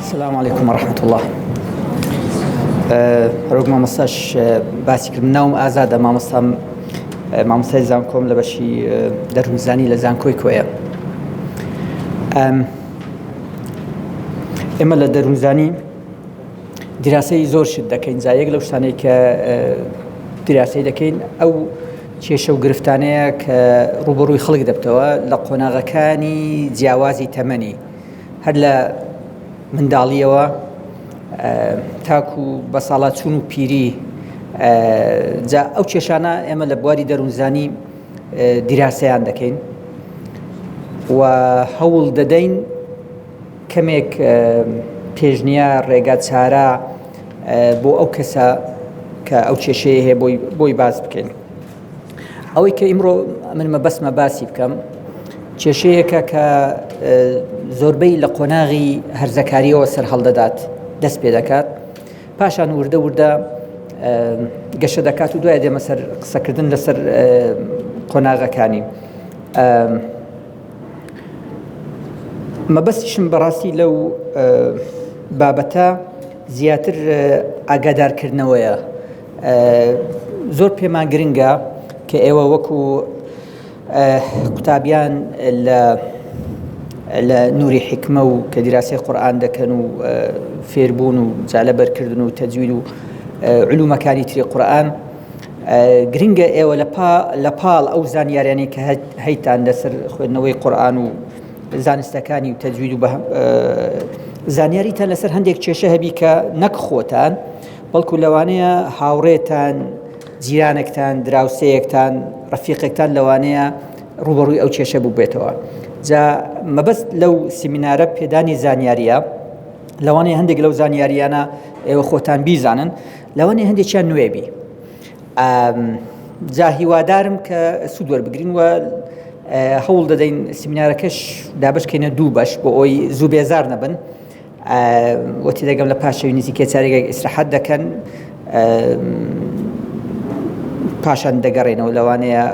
السلام عليكم ورحمة الله. ڕۆک مامۆستاش باسی کرد. ناوم ئازادە، مامۆستای زانکۆم لە بەشی دەروونزانی لە زانکۆی کۆیە. ئێمە لە دەروونزانی دیراسەی زۆر شت دەکەین. یەک لەو شتانەی کە دیراسی دەکەین ئەو کێشە و گرفتانەیە کە ڕوبەڕووی خەڵک دەبتەوە لە قۆناغەکانی جیاوازی تەمەنی، هەر لە منداڵیەوە تاکو بە ساڵات چوون و پیری. جا ئەو کێشانە ئێمە لە بواری دەروونزانی دیراسەیان دەکەین و هەوڵ دەدەین کەمێک پێشنیار ڕێگا چارە بۆ ئەو کەسە کە ئەو کێشەیە هەیە بۆی باس بکەین. ئەوەی کە ئیمڕۆ من مەبەستمە باسی بکەم کێشەیەکە کە زۆربەی لە قۆناغی هەرزەکاریەوە سەر هەڵدەدات، دەست پێ دەکات، پاشان وردە وردە گەشە دەکات و دوای دێمە سەر قسەکردن لەسەر قۆناغەکانی. مەبەستیشم بەڕاستی لەو بابەتە زیاتر ئاگادارکردنەوەیە. زۆر پێمان گرنگە کە ئێوە وەکو قوتابیان لە نوری حکمە و کە دیراسی قورئان دەکەن و فێربوون و جالەبەرکردن و تەجوید و علومەکانی تری قورئان، گرنگە ئێوە لە پاڵ ئەو زانیاریانەی کە هەیتان لەسەر خوێندنەوەی قورئان و زانستەکانی و تەجوید و زانیاریتان لەسەر هەندێک کێشە هەبی کە نەک خۆتان بەڵکو لەوانەیە هاوڕێتان، جیرانێکتان، دراوسەیەکتان، ڕەفیقێکتان لەوانەیە ڕوبەڕووی ئەو کێشە بوو بێتەوە. جا مەبەست لەو سیمینارە پێدانی زانیاریە، لەوانەیە هەندێک لەو زانیاریانە ئێوە خۆتان بیزانن، لەوانەیە هەندێکیان نوێبی. جا هیوادارم کە سوود وەربگرین و هەوڵ دەدەین سیمینارەکەش دابشکەینە دوو بەش بۆ ئەوی زوو بێزار نەبن. وەتی دەگەم لە پاشەوی نزیکەی چارێک ئیستراحەت دەکەن، پاشان دەگەڕێنەوە، لەوانەیە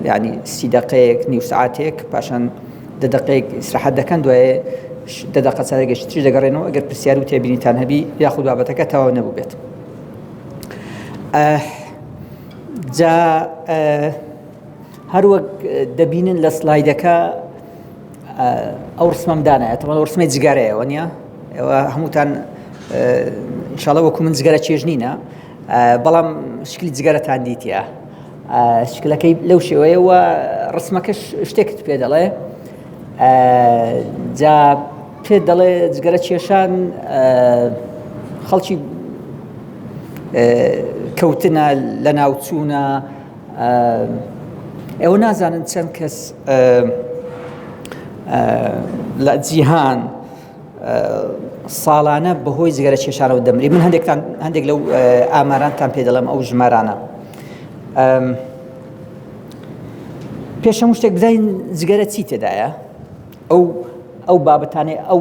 ینی 30 دقەیەک، نیو سعاتێک، پاشان 10 دقەیەک ئیستراحەت دەکەن، دوایێ 10 دقە چارێکیش تری دەگەڕێنەوە ئەگەر پرسیار و تێبینیتان هەبی یاخود بابەتەکە تەواو نەبوو بێت. جا هەروەک دەبینن لە سلایدەکە ئەو ڕسمەم دانایە، تەواو ڕسمەی جگەرەیەوە نییە؟ ئێوە هەمووتان ئینشاڵڵا وەکو من جگەرە چێژ نینە، بەڵام شکلی جگەرەتان دیتە. شکلەکەی لەو شێوەیە و ڕسمەکەش شتێکت پێ دەڵێ. جا پێ دەڵێ جگەرە کێشان خەڵکی کەوتنە لە ناوچوونە. ئێوە نازانن چەند کەس لە جیهان ساڵانە بەهۆی جگەرە کێشانەوە دەمری. من هەندێک لەو ئامارانتان پێ دەڵێم، ئەو ژمارانە. پێش هەموو شتێک بزانین جگەرە چی تێدایە، ئەو بابەتانێ، ئەو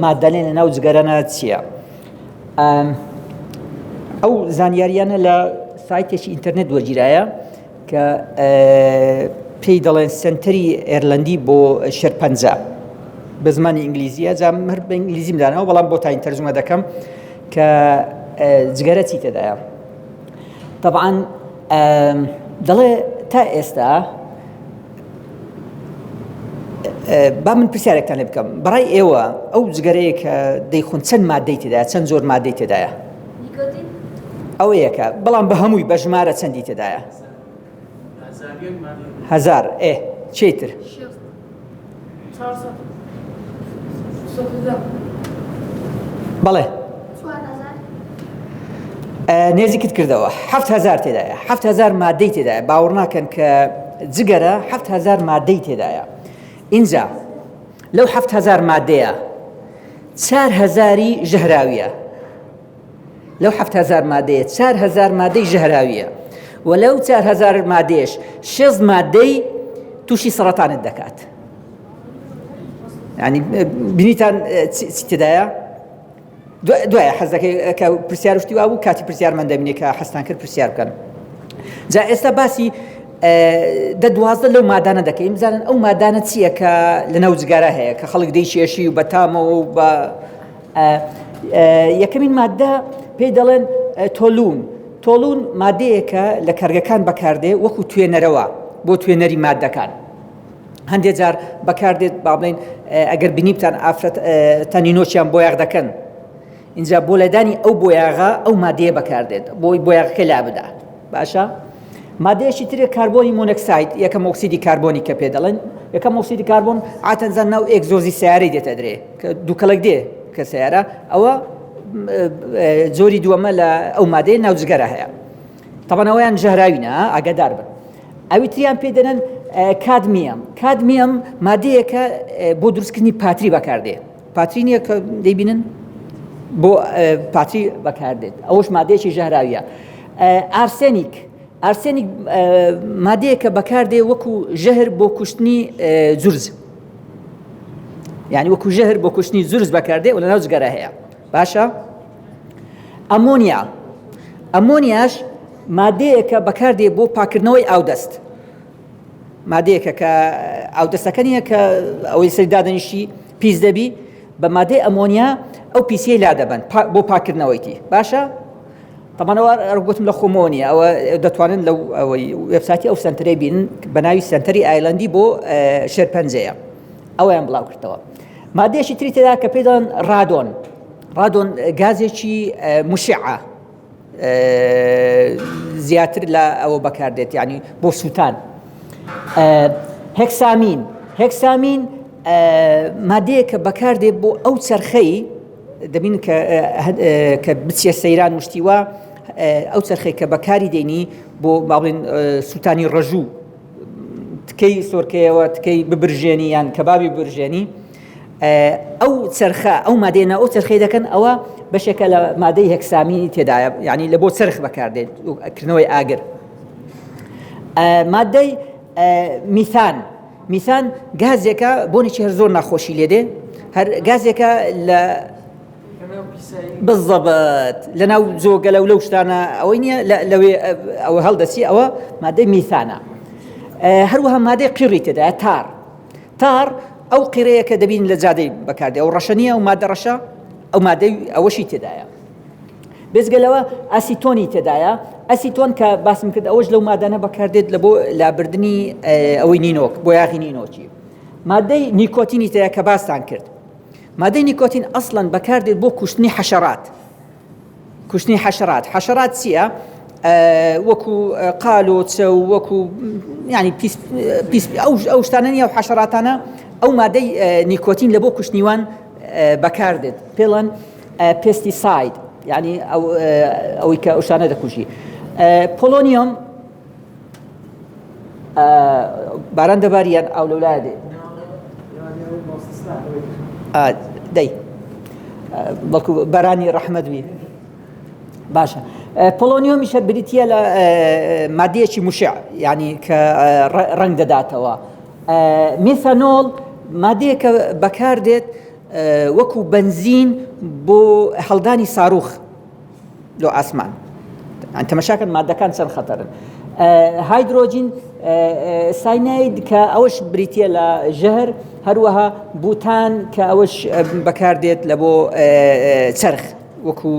مادەلێنە ناو جگەرەنە چییە. ئەو زانیاریانە لە سایتێکی ئینتەرنێت وەرگیرایە کە پێی دەڵێن سنتەری ئێرلەندی بۆ شێرپەنجە بە زمانی ئینگلیزیە. جا هەر بە ئینگلیزیم دانەوە، بەڵام بۆ تاین تەرجمە دەکەم کە جگەرە چی تێدایە. طبعاً دەڵێ تا ئێستا با من پرسیارێکتان لێ بکەم، بەڕای ئێوە ئەو جگەرەیە کە دەیخۆن چەند مادەی تێدایە، چەند زۆر مادەی تێدایە؟ ئەو یەکە، بەڵام بە هەمووی بە ژمارە چەندی تێدایە؟ 1000. چیتر؟ بەڵێ نێزیکت کردەوە. 7000 تێدایە، 7000 مادەی تێدایە. باوەڕ ناکەن کە جگەرە 7000 مادەی تێدایە. اینجا لەو 7000 مادەیە 4000 ژەهراویە. لەو 7000 مادەیە 4000 مادەی ژەهراویە و لەو 4000 مادەیەش 6 مادەی تووشی سەرەتانت دەکات. ینی بینیتان چی تێدایە؟ دوایە حەز دەکەی کە پرسیار شتی وا بوو کاتی پرسیارمان دەبینێت کە حەستان کرد پرسیار بکەن. جا ئێستا باسی 12 لەو مادانە دەکەین، بزانن ئەو مادانە چییە کە لە ناو جگەرە هەیە کە خەڵک دەیشێشی و بە تامەوە و بە یەکەمین مادە پێی دەڵێن تۆلون مادەیەکە لە کارگەکان بەکاردێ وەکو توێنەرەوە بۆ توێنەری مادەکان. هەندێک جار بەکاردێت با بڵێن ئەگەر بینیبتان تەنینۆچیان بۆیاغ دەکەن، اینجا بۆ لەدانی ئەو بۆیاغا ئەو مادەیە بەکاردێت بۆی بۆیاغەکە لا بدا. باشە؟ مادەیەکی ترێ کاربۆنی مۆنۆکساید، یەکەم ئۆکسیدی کاربۆنی کە پێ دەڵێن. یەکەم ئۆکسیدی کاربۆن عاتەنزان ناو ئێگزۆزی سیارەی دێتە درێ کە دووکەڵک دێ کە سیارە، ئەوە زۆری دووەمە لە ئەو مادەیە ناوجگەرە هەیە. تەبەن ئەویان ژەهراوینە ئاگادار بن. ئەوی تریان پێ دەنن کادمیەم مادەیەکە بۆ دروستکردنی پاتری بەکاردێ. پاتری نییە کە دەیبینن بۆ پاتری بەکاردێت، ئەوش مادەیەکی ژەهراویە. ئارسێنیک مادەیەکە بەکاردێ وەکو ژەهر بۆ کوشتنی جورز، یعنی وەکو ژەهر بۆ کوشتنی جورز بەکاردێ و لە ناو جگەرە هەیە. باشە؟ ئەمۆنیاش مادەیەکە بەکاردێ بۆ پاکردنەوەی ئاودەست. مادەیەکە کە ئاودەستەکە نیە کە ئەوەی سەری دادەنیشی پیس دەبی، بە مادەی ئەمۆنیا ئەو پیسیەی لا دەبن بۆ پاکردنەوەیتی. باشە؟ تەمانەوە گوتم لە خۆمۆنیە، ئەوە دەتوانن لەو ئەوەی وێبسایتی ئەو سنتەرەی بینن بە ناوی سنتەری ئایلەندی بۆ شێرپەنجەیە، ئەوەیان بڵاو کردەوە. مادەیەکی تری تێدا کە پێی دەڵێن ڕادۆن گازێکی مشعە، زیاتر لە ئەوە بەکاردێت، یعنی بۆ سووتان. هێکسامین مادەیەکە بەکاردێت بۆ ئەو چەرخەی دەبین کە بچیە سەیران وشتیوە، ئەو چەرخەی کە بەکاری دێنی بۆ باڵێن سووتانی ڕەژوو، تکەی سۆرکەیەوە تکەی ببرژێنی یان کەبابی ببرژێنی، ئەو چەرخە ئەو مادەیە ئەو چەرخەی دەکەن، ئەوە بەشێکە لە مادەی هێکسامینی تێدایە، یعنی لە بۆ چەرخ بەکاردێت کردنەوەی ئاگر. مادەی میثان گازێکە بۆنێکی هەر زۆر ناخۆشی لێدێ، هەر گازێکە لە بالضبط لە ناو جۆگەلە و لەو شتانە ئەوەی نییە لەوێ ئەوە هەڵدەسی، ئەوە مادەی میثانە. هەروەها مادەی قیڕی تێدایە، تار ئەو قیرەیە کە دەبین لە جادەی بەکاردێ، ئەو ڕەشە نییە، ئەو مادە ڕەشە، ئەو مادەی ئەوەشی تێدایە. بێزگەلەوە ئاسیتۆنی تێدایە، ئاسیتۆن کە باسم کرد ئەوەش لەو مادانە بەکاردێت لە بۆ لابردنی ئەوەی نینۆک بۆ یاغی نینۆکی. مادەی نیکۆتینی تێدایە کە باستان کرد. مادەی نیکۆتین ئەسڵەن بەکاردێت بۆ کوشتنی حەشەرات. حەشەرات چییە؟ وەکو قالۆچە و وەکو ینی ئەو شتانە نیە، و حەشەراتانە ئەو مادەی نیکۆتین لە بۆ کوشتنیوان بەکاردێت، پێڵەن پێستیساید، یعنی ئەوەی کە ئەو شتانە دەکوژی. پۆلۆنیۆم باران دەباریان ئەو لەولایە دێ دەی بەڵکو بەرانی ڕەحمەت بی. باشە. پۆلۆنیۆمیشە بریتە لە مادەیەکی مشع، یعنی کە ڕەنگ دەداتەوە. میثانۆڵ مادەیەکە بەکاردێت وەکو بنزین بۆ هەڵدانی ساروخ لۆ ئاسمان. تەمەشاکەن مادەکان چەند خەتەرن. هایدرۆجین سایناید کە ئەوەش بریتە لە ژەهر، هەروەها بوتان کە ئەوەش بەکاردێت لە بۆ چەرخ وەکو.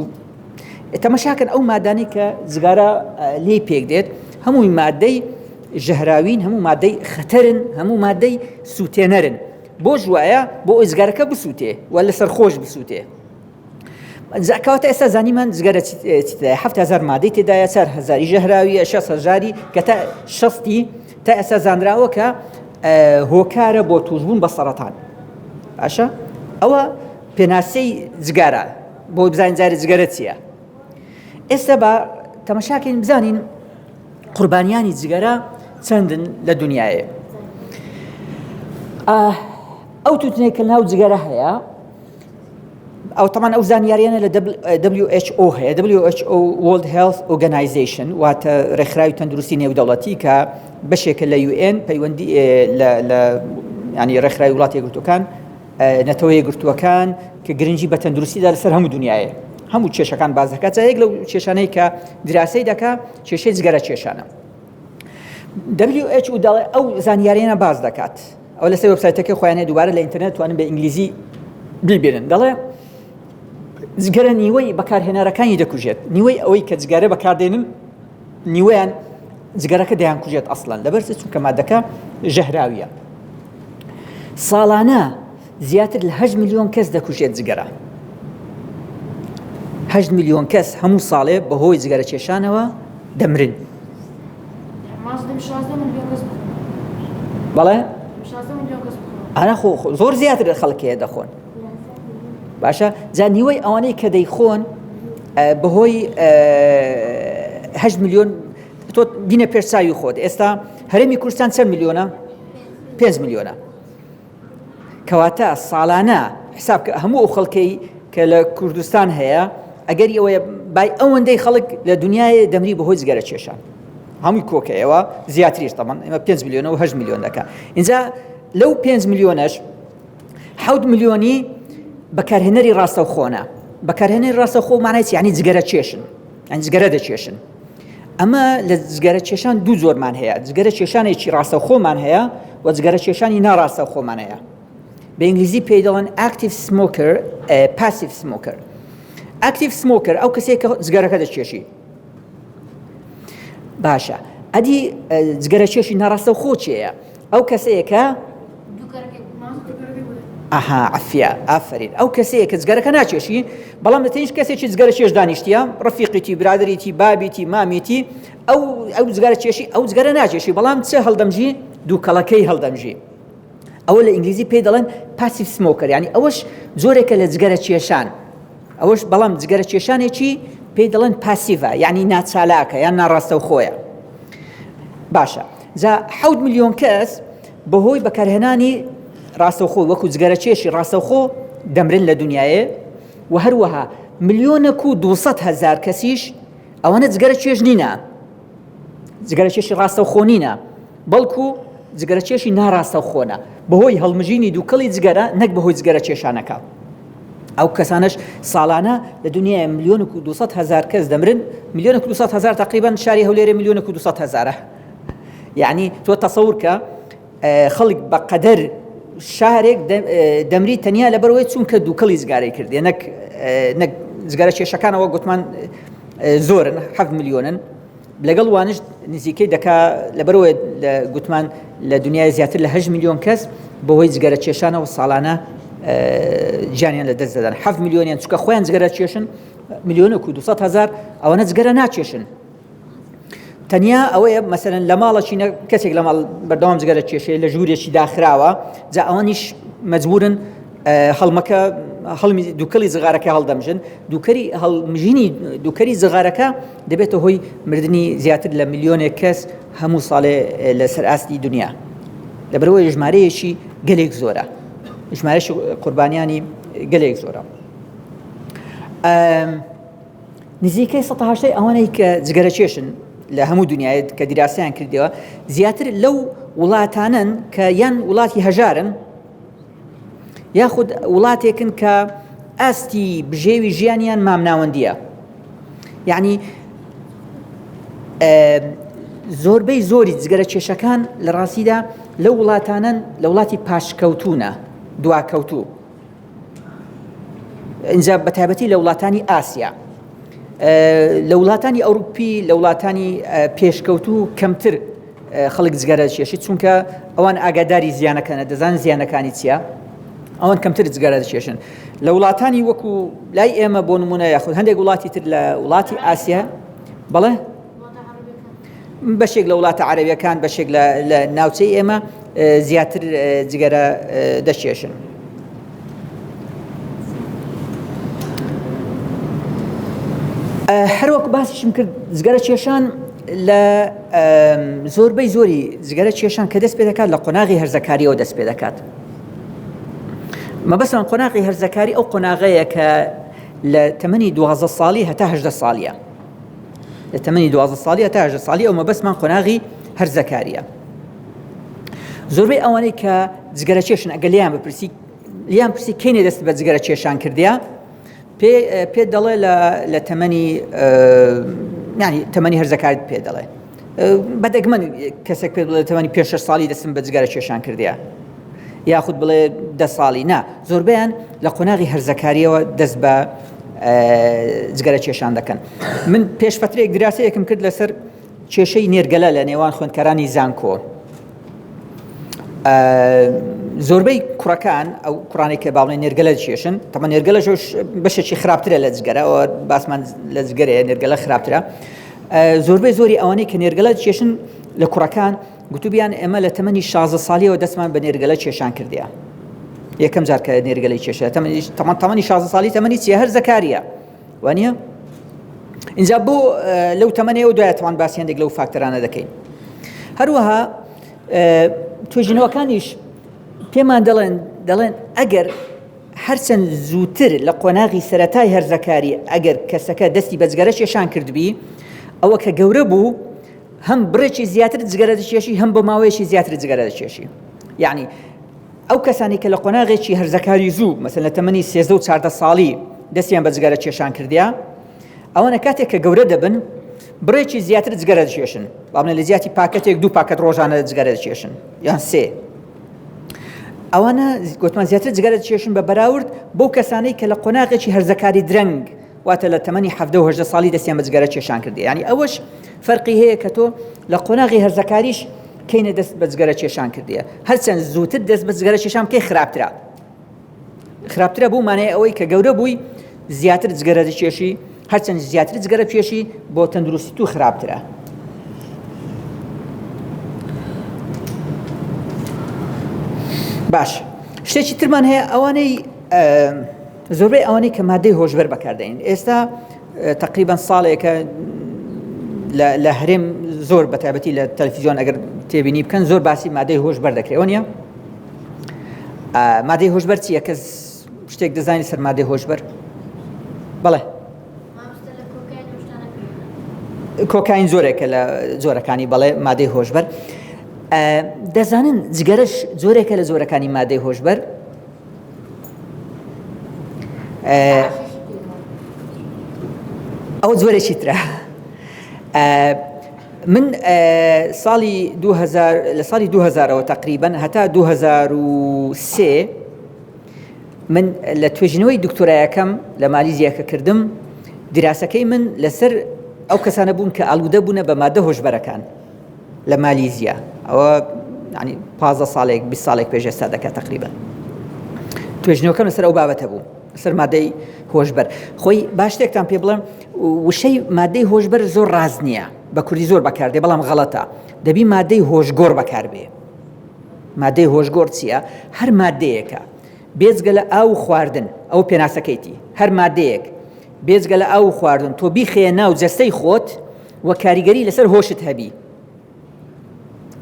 تەمەشاکەن ئەو مادانی کە جگارە لێی پێک دێت، هەمووی مادەی ژەهراوین، هەموو مادەی خەتەرن، هەموو مادەی سووتێنەرن، بۆ ژوایە بۆ ئەوی جگارەکە بسووتێ و لەسەر خۆش بسووتێ. کەواتە ئێستا زانیمان جگەرە 7,000 مادەی تێدایە، 4,000 ژەهراویە، 6,000 کە تا 60 تا ئێستا زانراوە کە هۆکارە بۆ توشبوون بە سەرەتان. باشە؟ ئەوە پێناسەی جگارە بۆ بزانین جارێ جگەرە چییە. ئێستا بە تەمەشاکەین بزانین قوربانیانی جگەرە چەندن لە دنیاە. ئەو توتنەی کە ناو جگەرە هەیە، ئەو تەمان ئەو زانیاریانە لە WHO هەیە، WHO World Health Organization، واتە ڕێکخراوی تەندروستی نێودەوڵەتی کە بەشێکە لە UN پەیوەندی لە ینی ڕێکخراوی وڵاتی یەکگرتووەکان، نەتەوە یەکگرتووەکان کە گرنگی بە تەندروستیدا لەسەر هەموو دنیاە، هەموو کێشەکان باز دەکات. یەک لەو کێشانەی کە دراسی دەکا کێشەی جگەرە کێشانە. WHO دەڵێ ئەو زانیاریانە باز دەکات. ئەو لەسەر وێبسایتەکەی خۆیانەیە دووبارە لە ئینتەرنێت توانن بە ئینگلیزی بیبێنن. دەڵێ جگەرە نیوەی بەکارهێنەرەکانی دەکوژێت نیوەی ئەوەی کە جگەرە بەکاردێنن نیوەیان جگەرەکە دەیان کوژێت ئەسڵەن لەبەر چونکە مادەکە ژەهراویە ساڵانە زیاتر لە 8 میلیۆن کەس دەکوژێت جگەرە 8 میلیۆن کەس هەموو ساڵێ بەهۆی جگەرە کێشانەوە دەمرن بەڵێ ئەنا زۆر زیاتر خەڵکەیە دەخۆن باشە جا نیوەی ئەوانەی کە دەیخۆن بەهۆی 8 میلیۆن تۆ بینە پێشچاوی خۆت ئێستا هەرێمی کوردستان چەند میلیۆنە 5 میلیۆنە کەواتە ساڵانە حساب هەموو ئەو خەڵکەی کە لە کوردستان هەیە ئەگەر ئەوەیە بای ئەوەندەی خەڵک لە دنیای دەمری بەهۆی جگەرە کێشان هەمووی کۆکەیەوە زیاتریش تەمان ئێمە 5 میلیۆنە و 8 میلیۆن دەکات اینجا لەو 5 میلیۆنەش 7 میلیۆنی بەکارهێنەری ڕاستەوخۆنە بەکارهێنەری ڕاستەوخۆ معنای چی؟ یعنی جگەرە کێشن یعنی جگەرە دەکێشن ئەمە لە جگەرە کێشان دوو زۆرمان هەیە جگەرە کێشانێکی ڕاستەوخۆمان هەیە و جگەرە کێشانی ناڕاستەوخۆمان هەیە بە ئینگلیزی پێی دەڵێن active smoker passive smoker active smoker ئەو کەسێک کە جگەرەکە دەکێشی باشە ئەدی جگەرە کێشی ناڕاستەوخۆ چییە؟ ئەو کەسەیە کە عفیا ئافرین ئەو کەسەیە کە جگەرەکە ناکێشی بەڵام لە تەنیش کەسێکی جگەرە کێش دانیشتیە ڕەفیقیتی برادریتی بابیتی مامیتی ئەو جگەرە کێشی ئەو جگەرە ناکێشی بەڵام چه هەڵدەمژی دووکەڵەکەی هەڵدەمژی ئەوە لە ئینگلیزی پێی دەڵێن پاسیف سمۆکەر یعنی ئەوەش زۆرێکە لە جگەرە کێشان ئەوەش بەڵام جگەرە کێشانێکی پێی دەڵێن پاسیڤە یعنی ناچالاکە یان ناڕاستەوخۆیە باشە جا 7 میلیۆن کەس بەهۆی بەکارهێنانی ڕاستەوخۆ وەکو جگەرە کێشی ڕاستەوخۆ دەمرن لە دنیاە و هەروەها 1,200,000 کەسیش ئەوانە جگەرە کێش نینە جگەرە کێشی ڕاستەوخۆ نینە بەڵکو جگەرە کێشی ناڕاستەوخۆنە بەهۆی هەڵمژینی دووکەڵی جگەرە نەک بەهۆی جگەرە کێشانەکە ئەو کەسانش ساڵانە لە دنیای 1,200,000 کەس دەمرن 1,200,000 تقریبا شاری هەولێرە 1,200,000 یعنی تۆ تەسەور کە خەڵک بەقەدەر شارێک دەمری تەنیا لەبەرەوەی چونکە دووکەڵی جگارەی کردێ نەک جگەرە کێشەکانەوە گوتمان زۆرن 7 میلیۆنن لەگەڵ وانش نزیکەی دەکا لەبەرەوەی گوتمان لە دنیای زیاتر لە 8 میلیۆن کەس بەهۆی جگەرە کێشانەوە ساڵانە گیانیان لە دەست دەدەن 7 میلیۆنیان چونکە خۆیان جگەرە کێشن 1,200,000 ئەوەنە جگەرە ناکێشن تەنیا ئەوەیە مەسەرەن لە ماڵەکی کەسێک لە ماڵ بەردەوام جگەرە کێشەیە لە ژوورێکی داخراوە جا ئەوانیش مەجبورن هەڵمەکە هەڵمی دووکەڵی جغارەکە هەڵدەمژن دووکەری هەڵمژینی دووکەری جغارەکە دەبێتە هۆی مردنی زیاتر لە میلیۆنێک کەس هەموو ساڵێ لە سەر ئاستی دنیا لەبەرەوەی ژمارەیەکی گەلێک زۆرە ژمارەی قوربانیانی گەلێک زۆرە نزیکەی 180 ئەوانەی کە جگەرە کێشن لە هەموو دنیایت کە دیراسەیان کردەوە زیاتر لەو وڵاتانن کە یان وڵاتی هەژارن یاخود وڵاتێکن کە ئاستی بژێوی ژیانیان مامناوەندیە یعنی زۆربەی زۆری جگەرە کێشەکان لە ڕاستیدا لەو وڵاتانن لە وڵاتی پاشکەوتونە دواکەوتوو اینجا بەتایبەتی لە وڵاتانی ئاسیا لە وڵاتانی ئەوروپی لە وڵاتانی پێشکەوتوو کەمتر خەڵک جگەرە کێشی چونکە ئەوان ئاگاداری زیانەکەنە دەزانن زیانەکانی چییە ئەوان کەمتر جگەرە دەکێشن لە وڵاتانی وەکو لای ئێمە بۆ نمونە یاخود هەندێک وڵاتی تر لە وڵاتی ئاسیا بەڵێ بەشێک لە وڵاتە عەرەبیەکان بەشێک لە ناوچەی ئێمە زیاتر جگەرە دەکێشن هەروەکو باسیشم کرد جگەرە کێشان لە زۆربەی زۆری جگەرە کێشان کە دەست پێ دەکات لە قۆناغی هەرزەکاریەوە دەست پێ دەکات مەبەستەوە قۆناغی هەرزەکاری ئەو قۆناغەیە کە لە تەمەنی 12 ساڵی هەتا 18 ساڵیە لە تەمەنی 12 ساڵی هەتا 18 ساڵی ئەو مەبەستمان قۆناغی هەرزەکاریە زۆربەی ئەوانەی کە جگەرە کێشن ئەگەر لیان پرسی کەینێ دەست بە جگەرە کێشان کردیا پێ دەڵێ لە تەمەنی ینی تەمەنی هەرزەکاریت پێ دەڵێ بەدەگمەن کەسێک پێ بڵێ تەمەنی 5 ساڵی دەستم بە جگەرە کێشان کردیا یاخود بڵێ 10 ساڵی نا زۆربیان لە قۆناغی هەرزەکاریەوە دەست بە جگەرە کێشان دەکەن. من پێش فترەیەک دراسەیەکم کرد لەسەر کێشەی نێرگەلە لە نێوان خوێندکارانی زانکۆ. زۆربەی کوڕەکان ئەو کوڕانی کە باڵێ نێرگەلە دەکێشن، تەمە نێرگەلەش بەشێکی خراپترە لە جگەرەوە، باسمان لە جگەرەیە نێرگەلە خراپترە. زۆربەی زۆری ئەوانەی کە نێرگەلە دەکێشن لە کوڕەکان گوتوبیان ئێمە لە تەمەنی 16 ساڵیەوە دەستمان بە نێرگەلە کێشان کردیە. یەکەم جار کە نێرگەلەی کێشە تەمەنی 16 ساڵی تەمەنی چیە؟ هەر زەکاریە وانە؟ اینجا بۆ لەو تەمەنەوە دوایەتوان باسییانێک لەو فاکتەرانە دەکەین. هەروەها توێژینەوەکانیش پێمان دەڵێن ئەگەر هەرچەند زووتر لە قۆناغی سەرەتای هەرزەکاری ئەگەر کەسەکە دەستی بە جگەرە کێشان کردبی، ئەوە کە گەورە بوو هەم بڕێکی زیاتر جگەرە دەکێشی، هەم بە ماوەیەکی زیاتر جگەرە دەکێشی. یعنی ئەو کەسانی کە لە قۆناغێکی هەرزەکاری زوو مەسەن لە تەمەنی 13 و 14 ساڵی دەستیان بە جگەرە کێشان کردیا، ئەوانە کاتێک کە گەورە دەبن بڕێکی زیاتر جگەرە دەکێشن، بابنە لە زیاتی پاکەتێک 2 پاکەت ڕۆژانە جگەرە دەکێشن یان 3. ئەوانە گوتمان زیاتر جگەرە دەکێشن بە بەراورد بەو کەسانەی کە لە قۆناغێکی هەرزەکاری درەنگ واتە لە تەمەنی 17 و 18 ساڵی دەستیان بە جگەرە کێشان کردی. یعنی ئەوەش فەرقی هەیە کە تۆ لە قۆناغی هەرزەکاریش کەینە دەست بە جگەرە کێشان کردیە، هەرچەند زووتر دەست بە جگەرە کێشان بکەی خراپترە بوو مانەیە ئەوەی کە گەورە بووی زیاتر جگەرە دەکێشی، هەرچەند زیاتر جگەرە کێشی بۆ تەندروستی تو خراپترە. باش شتێکی ترمان هەیە ئەوانەی زۆربەی ئەوانەی کە مادەی هۆشبەر بەکاردەین. ئێستا تقریبان ساڵێکە لە هەرێم زۆر بەتایبەتی لە تەلەڤیزیۆن ئەگەر تێبینی بکەن زۆر باسی مادەی هۆشبەر دەکرێت نیە؟ مادەی هۆشبەر چییە؟ کەس شتێک دەزانی سەر مادەی هۆشبەر؟ بەڵێ کۆکاین زۆرێکە لە زۆرەکانی بەڵێ مادەی هۆشبەر. دەزانن جگەرەش زۆرێکە لە زۆرەکانی مادەی هۆشبەر. ئەو زۆرێکی ترە. من لە ساڵی 2000ەوە تقریبان هەتا 2003 من لە توێژینەوەی دکتۆرایەکەم لە مالیزیاکە کردم. دراسەکەی من لەسەر ئەو کەسانە بوون کە ئاڵوودە بوونە بە مادە هۆشبەرەکان لە مالیزیا. ئەوە ینی 15 ساڵێک 20 ساڵێک پێش ئێستا دەکات تقریبان. توێژینەوەکەم لەسەر ئەو بابەتە بوو، لەسەر مادەی هۆشبەر. خۆی باش شتێکتان پێ بڵێم، وشەی مادەی هۆشبەر زۆر ڕاز نییە، بە کوردی زۆر بەکاردێ بەڵام غەڵەتە. دەبی مادەی هۆشگۆڕ بەکاربێ. مادەی هۆشگۆڕ چییە؟ هەر مادەیەکە بێجگە لە ئاو خواردن، ئەو پێناسەکەیتی هەر مادەیەک بێجگە لە ئاو خواردن تۆ بیخێ ناو جەستەی خۆت وە کاریگەری لەسەر هۆشت هەبی،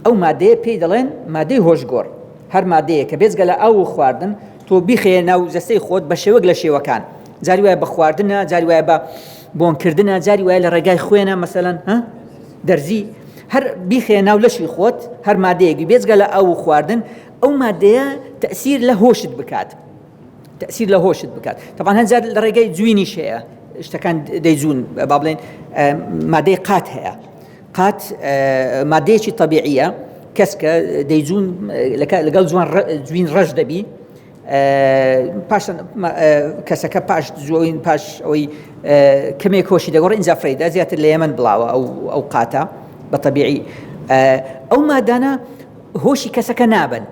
ئەو مادەیە پێی دەڵێن مادەی هۆشگۆڕ. هەر مادەیەکە بێجگە لە ئاو خواردن تۆ بیخێ ناو جەستەی خۆت بە شێوەک لە شێوەکان، جاری وایە بە خواردنە، جاری وایە بە بۆنکردنە، جاری وایە لە ڕێگای خوێنە مەسەلەن دەرزی، هەر بیخێ ناو لەشی خۆت هەر مادەیەکی بێجگە لە ئاو خواردن، ئەو مادەیە تەئسیر لە هۆشت بکات، تەئسیر لە هۆشت بکات. تەبان هەنجار لە ڕێگای جوینیش هەیە، شتەکان دەیجوون، با بڵێن مادەی قات هەیە. قات مادەیەکی طەبیعیە، کەسکە دەیجوون لەگەڵ جوین ڕەش دەبی، پاشان کەسەکە پاش جوین پاش ئەوەی کەمێک هۆشی دەگۆڕێ ئینجا فەیدا زیاتر لە ئێمە بڵاوە ئەو قاتە بە طەبیعی. ئەو مادانە هۆشی کەسەکە نابن،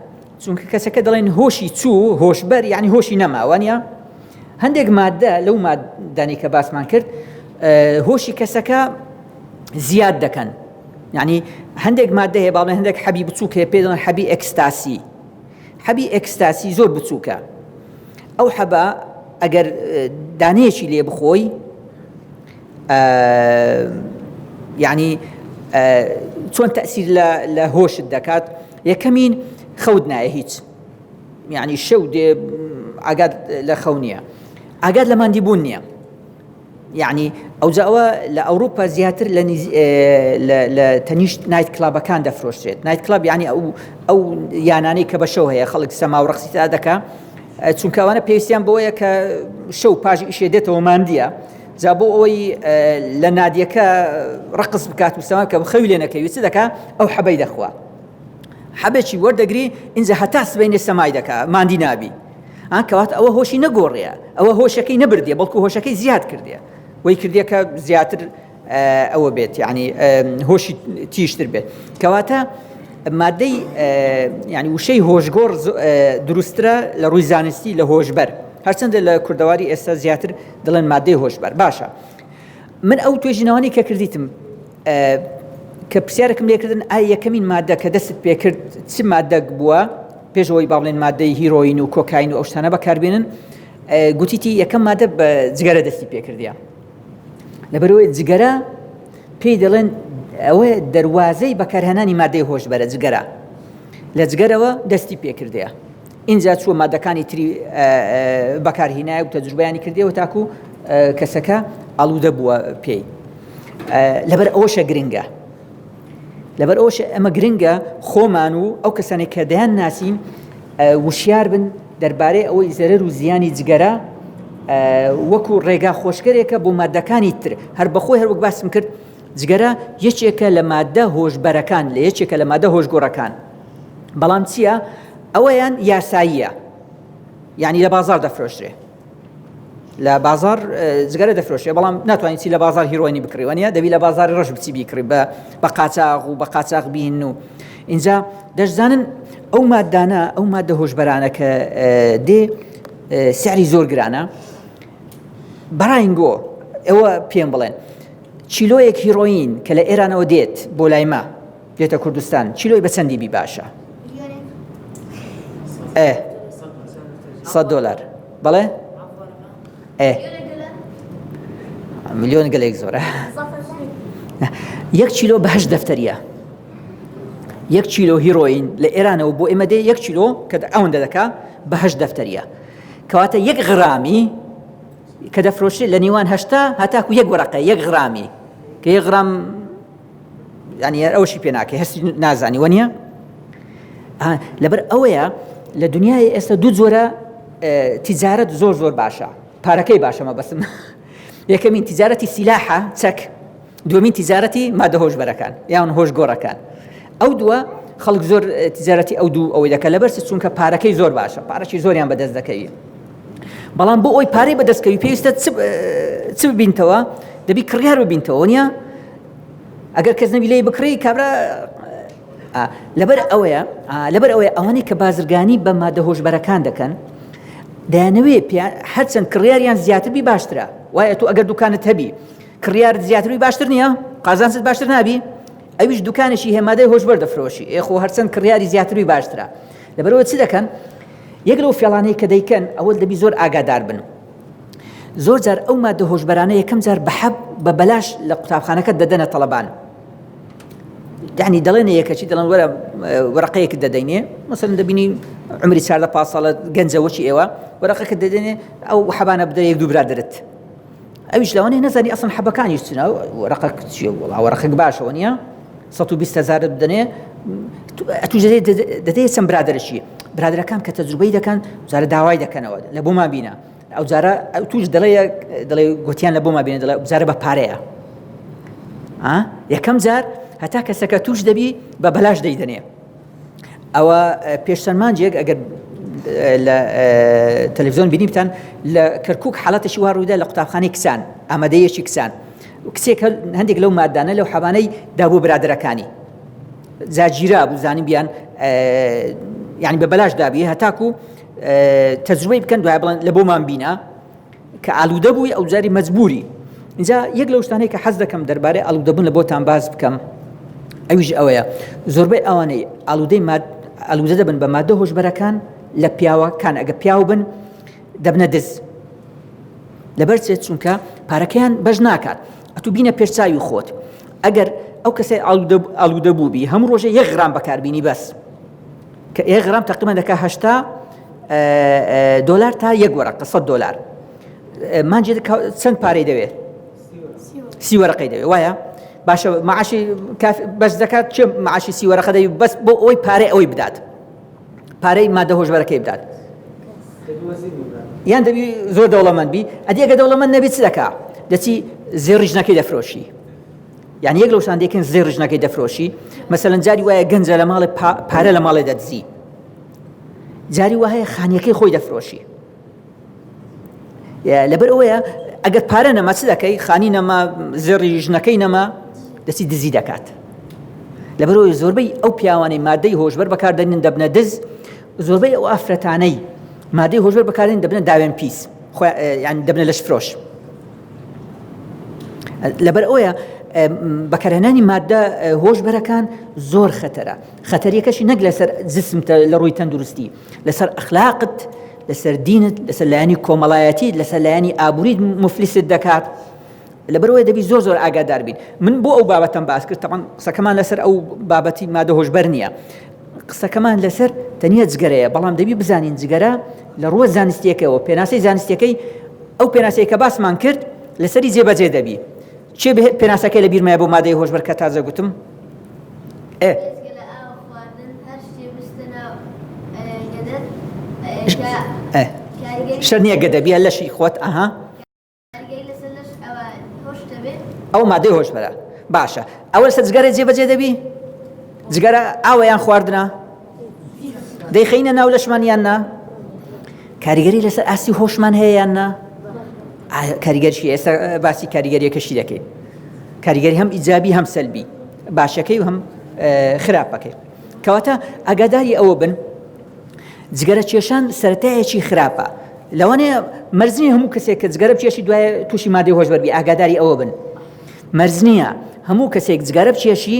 چونکە کەسەکە دەڵێن هۆشی چوو هۆشبەر یعنی هۆشی نەماوانە. هەندێک مادە لەو مادانی کە باسمان کرد هۆشی کەسەکە زیاد دەکەن. یعنی هەندێک مادە هەیە، باڵێن هەندێک حەبی بچووک هەیە پێ دەڵێن حەبی ئەکستاسی. حەبی ئەکستاسی زۆر بچووکە. ئەو حەبە ئەگەر دانەیەکی لێ بخۆی یعنی چۆن تەئسیر لە هۆشت دەکات؟ یەکەمین خەوت نایە هیچ، یعنی شەو دێ ئاگات لە خەو نییە، ئاگات لە ماندیبوون نییە. یعنی ئەوجاوە لە ئەوروپا زیاتر لە تەنیشت نایت کلابەکان دەفرۆشرێت. نایت کلاب یعنی ئەو یانانەی کە بە شەو هەیە، خەڵک سەما و ڕقسی تا دەکا، چونکە ئەوانە پێویستیان بۆیە کە شەو پاژی ئیشێ دێتەوە ماندیە، جا بۆ ئەوەی لە نادیەکە ڕقس بکات و سەما کە خەوی لێ نەکەوێت چ دەکا؟ ئەو حەبەی دەخوا، حەبێکی وەردەگری ئینجا هەتا سبەینێ سەمای دەکا، ماندی نابی. کەواتە ئەوە هۆشی نەگۆڕیە، ئەوە هۆشەکەی نەبردیە بەڵکو هۆشەکەی زیاد کردیە، وەی کردیە کە زیاتر ئەوە بێت، یعنی هۆشی تیشتر بێت. کەواتە مادەی ینی وشەی هۆشگۆڕ دروسترە لە ڕووی زانستی لە هۆشبەر، هەرچەندە لە کوردەواری ئێستا زیاتر دەڵێن مادەی هۆشبەر. باشە، من ئەو توێژینەوەی کە کردیتم کە پرسیارەکەم لێکردن ئایا یەکەمین مادە کە دەست پێکرد چ مادەک بووە پێشەوەی با بڵێن مادەی هیرۆین و کۆکاین و ئەو شتانە بەکاربێنن، گوتیتی یەکەم مادە بە جگەرە دەستی پێکردیە. لەبەرەوەی جگەرە پێی دەڵێن ئەوە دەواازەی بەکارهێنانی مادەی هۆشبەرە جگەرە، لە جگەرەوە دەستی پێکردەیە. اینجا چووە مادەکانی تری بەکارهێنایە و تەجروبەیانی کردیەوە تاکو کەسەکە ئاڵوودە بووە پێی. لەبەر ئەوەشە گرنگە، لەبەر ئەوەشە ئەمە گرنگە خۆمان و ئەو کەسانێک کە دەیان ناسین وشیار بن دەربارەی ئەوەی زەرەر و زیانی جگەرە وەکو ڕێگا خۆشگەرێکە بۆ مادەکانی تر. هەر بەخۆی هەر وەک باسم کرد جگەرە یەکێکە لە مادە هۆشبەرەکان، لە یەکێکە لە مادە هۆشگۆڕەکان. بەڵام چییە؟ ئەوەیان یاساییە، یعنی لە بازار دەفرۆشرێ، لە بازار جگەرە دەفرۆشێ، بەڵام ناتوانیت چی لە بازار هیرۆینی بکڕیوانە، دەبی لە بازاری ڕۆژ بچی بیکڕی بە قاچاق و بە قاچاق بین. و اینجا دەشزانن ئەو مادانە، ئەو مادە هۆشبەرانە کە دێ سعری زۆر گرانە. بەڕاینگۆ ئێوە پێم بڵێن چیلۆیەک هیرۆین کە لە ئێرانەوە دێت بۆ لای ما دێتە کوردستان، چیلۆی بە چەندی بی باشە؟ $100 بەڵێ؟ ملیۆن گەلێک زۆرە. 1 کیلۆ بە 8 دەفتەریە. 1 کیلۆ هیرۆین لە ئێرانەوە بۆ ئێمە دێ 1 کیلۆ کە ئەوەندە دەکا بە 8 دەفتەریە. کەواتە 1 غرامی کە دەفرۆشێت لە نێوان 8 هەتاکو 1 وەرەقە 1 غرامی کە 1 غرام ینی ئەوشی پێ ناکە هەستی نازانی وەنیە. لەبەر ئەوەیە لە دنیای ئێستا دوو جۆرە تیجارەت زۆر زۆر باشە، پارەکەی باشەمە بەسم. یەکەمین تیجارەتی سیلاحە چەک، دووەمین تیجارەتی مادە هۆشبەرەکان یان هۆشگۆڕەکان. ئەو دووە خەڵک زۆر تیجارەتی ئەو دوو ئەوەی دەکە لەبەر چونکە پارەکەی زۆر باشە، پارەکی زۆریان بەدەست دەکەوی. بەڵام بۆ ئەوی پارەی بەدەستکەوی پێویستە چ ببینتەوە؟ دەبی کڕیار ببینتەوە نییە؟ ئەگەر کەس نەبی لێی بکڕی کابرا. لەبەر ئەوەیە ئەوانەی کە بازرگانی بە مادە هۆشبەرەکان دەکەن دەیانەوێ هەرچەند کڕیاریان زیاتربی باشترە. وایە تۆ ئەگەر دوکانت هەبی کڕیار زیاتربی باشتر نییە؟ قازانست باشتر نابی؟ ئەویش دوکانێکی هێمادەی هۆشبەر دەفرۆشی، ئێخۆ هەرچەند کڕیاری زیاتربی باشترە. لەبەرەوە چی دەکەن؟ یەک لەو فێڵانەی کە دەیکەن ئەوە دەبی زۆر ئاگادار بن. زۆر جار ئەو مادە هۆشبەرانە یەکەم جار بە بەلاش لە قوتابخانەکەت دەدەنە تەڵەبان. یعنی دەڵێنە یەکەچی دەڵێن وەرە وەرەقەیەکت دەدەینێ، مەسەڵەن دەبینی عمری 14-15 ساڵە گەنجەوەکی ئێوە وەرەقەکەت دەدەنێ ئەو حەبانە بدە 1-2 برادرت. ئەویش لەوانەیە نەزانی ئەسڵ حەبەکانیش چنە، وەرەقەک چیە؟ وەڵا وەرەقەک باشەوە نییە؟ 120,000 بدەنێ ئەتوش دەدەیە چەند برادرشی. برادرەکان کە تەجروبەی دەکەن جارە داوای دەکەنەوە لە بۆ ما بینە، ئەو جارە توش دەڵێ گوتیان لە بۆ ما بینە، دەڵێ جارە بە پارەیە. یەکەم جار هەتا کەسەکە توش دەبی بە بەلاش دەیدەنێ. ئەوە پێشتەن مانجێک ئەگەر لە تەلەڤیزۆن بینیبتان لە کەرکووک حاڵەتێکی وا ڕوویدا لە قوتابخانەی کسان، ئامادەیەکی کسان، کچێک هەندێک لەو مادانە لەو حەبانەی دابوو برادرەکانی زاگیرا بوو، زانی بیان یعنی بە بەلاش دابیێ هەتاکو تەجروبەی بکەن دوای بڵێن لە بۆمان بینە کە ئالوودە بووی ئەو جاری مەجبوری. اینجا یەک لەو شتانەی کە حەز دەکەم دەربارەی ئالوودەبوون لە بۆتان باز بکەم ئەویش ئەوەیە زۆربەی ئەوانەی ئالوودە دەبن بە مادە هۆشبەرەکان لە پیاوەکان ئەگە پیاو بن دەبنە دز، لەبەر چێت چونکە پارەکەیان بەش ناکات. ئەتو بینە پێشچاوی خۆت ئەگەر ئەو کەسەی ئالوودە بووبی هەموو ڕۆژە 1 غرام بەکاربینی بەس کە 1 غرام تقریبا دەکا $80 تا 1 وەرەقە $100. مانجێ چەند پارەی دەوێت؟ 30 وەرەقەی دەوێت. وایە باشە معاشی بەس دەکات چ معاشی 30 وەرەقە دەوێت بەس بۆ ئەوەی پارەی ئەوەی بدات، پارەی مادە هۆشبەرەکەی بدات. یان دەبی زۆر دەوڵەمەند بی، ئەدی ئەگە دەوڵەمەند نەبی چ دەکا؟ دەچی زێڕژنەکەی دەفرۆشی. یعنی یەک لەو شتان دێکن زێڕژنەکەی دەفرۆشی. مەسەڵەن جاری وایە گەنجە لە ماڵی پارە لە ماڵی دەدزی، جاری وایە خانیەکەی خۆی دەفرۆشی. لەبەر ئەوەیە ئەگەر پارە نەما چ دەکەی خانی نەما زێڕی ژنەکەی نەما دەچی دزی دەکات لەبەرەوەی زۆربەی ئەو پیاوانەی مادەی هۆشبەر بەکاردێنن دەبنە دز زۆربەی ئەو ئافرەتانەی مادەی هۆشبەر بەکاردێن دەبنە داوێن پیس یعنی دەبنە لەش فرۆش لەبەر ئەوەیە بەکارهێنانی مادە هۆشبەرەکان زۆر خەتەرە خەتەریەکەشی نەک لەسەر جسمتە لە ڕووی تەندروستی لەسەر ئەخلاقت لەسەر دینت لەسەر لایەنی کۆمەڵایەتی لەسەر لایەنی ئابووریت مفلیست دەکات لەبەرەوەی دەبی زۆر زۆر ئاگادار بین من بۆ ئەو بابەتم باس کرد تەمان قسەکەمان لەسەر ئەو بابەتی مادە هۆشبەر نییە قسەکەمان لەسەر تەنیە جگەرەیە بەڵام دەبی بزانین جگەرە لە ڕووە زانستیەکەوە پێناسەی زانستیەکەی ئەو پێناسەی کە باسمان کرد لەسەری جێبەجێ دەبی چێ پێناسەکەی لە بیرمایە بۆ مادەی هۆشبەر کە تازە گوتم شەر نییە گەدەبیە لەشی خۆت ئەها ئەو مادەی هۆشبەرە باشە ئەوە لەسەر جگەرە جێبەجێ دەبی جگەرە ئاوەیان خواردنە دەیخەینە ناو لەشمان یان نا کاریگەری لەسەر ئاسی هۆشمان هەیە یان نا کاریگەریشی ئێستا باسی کاریگەریەکەشی دەکەین کاریگەری هەم ئیجابی هەم سەلبی باشەکەی و هەم خراپەکەی کەواتە ئاگاداری ئەوە بن جگەرە کێشان سەرەتایەکی خراپە لەوانەیە مەرج نییە هەموو کەسێک کە جگەرە بچێشی دوایە تووشی مادەی هۆشبەر بی ئاگاداری ئەوە بن مەرج نییە هەموو کەسێک جگەرە بچێشی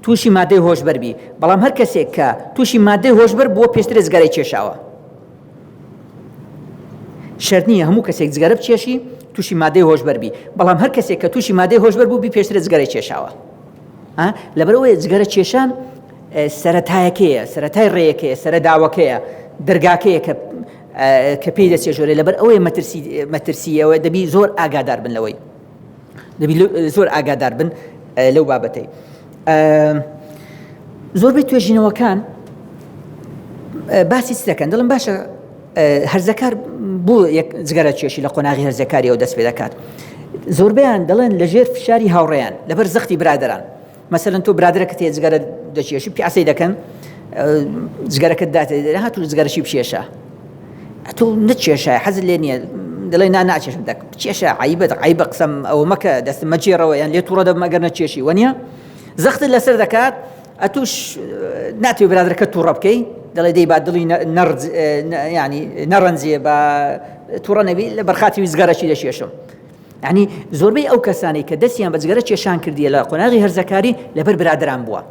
تووشی مادەی هۆشبەر بی بەڵام هەر کەسێک کە تووشی مادەی هۆشبەر بووە پێشترە جگەرەی کێشاوە شەرت نییە هەموو کەسێک جگەرە بچێشی تووشی مادەی هۆشبەر بی بەڵام هەر کەسێک کە تووشی مادەی هۆشبەر بوو بی پێشترە جگەرەی کێشاوە لەبەرەوەی جگەرە کێشان سەرەتایەکەیە سەرەتای ڕێیەکەیە سەرەداوەکەیە دەرگاکەیە کە پێی دەچێژۆرێ لەبەر ئەوەی مەترسیەوە دەبی زۆر ئاگادار بن لەوەی دەبی زۆر ئاگادار بن لەو بابەتەی زۆربەی توێژینەوەکان باسی چ دەکەن دڵم باشە هەرزەکار بۆ یەک جگەرە کێشی لە قۆناغی هەرزەکاریەوە دەست پێ دەکات زۆربیان دەڵێن لەژێر فشاری هاوڕێیان لەبەر زەختی برادران مەسەلەن تۆ برادرەکەت هەیە جگەرە دەچێشی پیاسەی دەکەن جگەرەکەت داتێ هاتوو جگەرەشی بچێشە تۆ نەچێشە حەزت لێ نییە دەڵێ ناچێشم دەک بچێشە عیبە قسەم ئەوە مەکە دەستم مەجێڕەوە یان لێ تووڕە دەبم ئەگەر نەچێشی وەنیە زەختت لەسەر دەکات ئەتوش ناتوێ برادرەکەت تووڕە بکەی دەڵێ دەی با دڵی ینی نەڕەنجێ بە تووڕە نەبی لە بەرخاتی جگەرەشی دەچێشم یعنی زۆربەی ئەو کەسانی کە دەستیان بە جگەرە کێشان کردیە لە قۆناغی هەرزەکاری لەبەر برادران بووە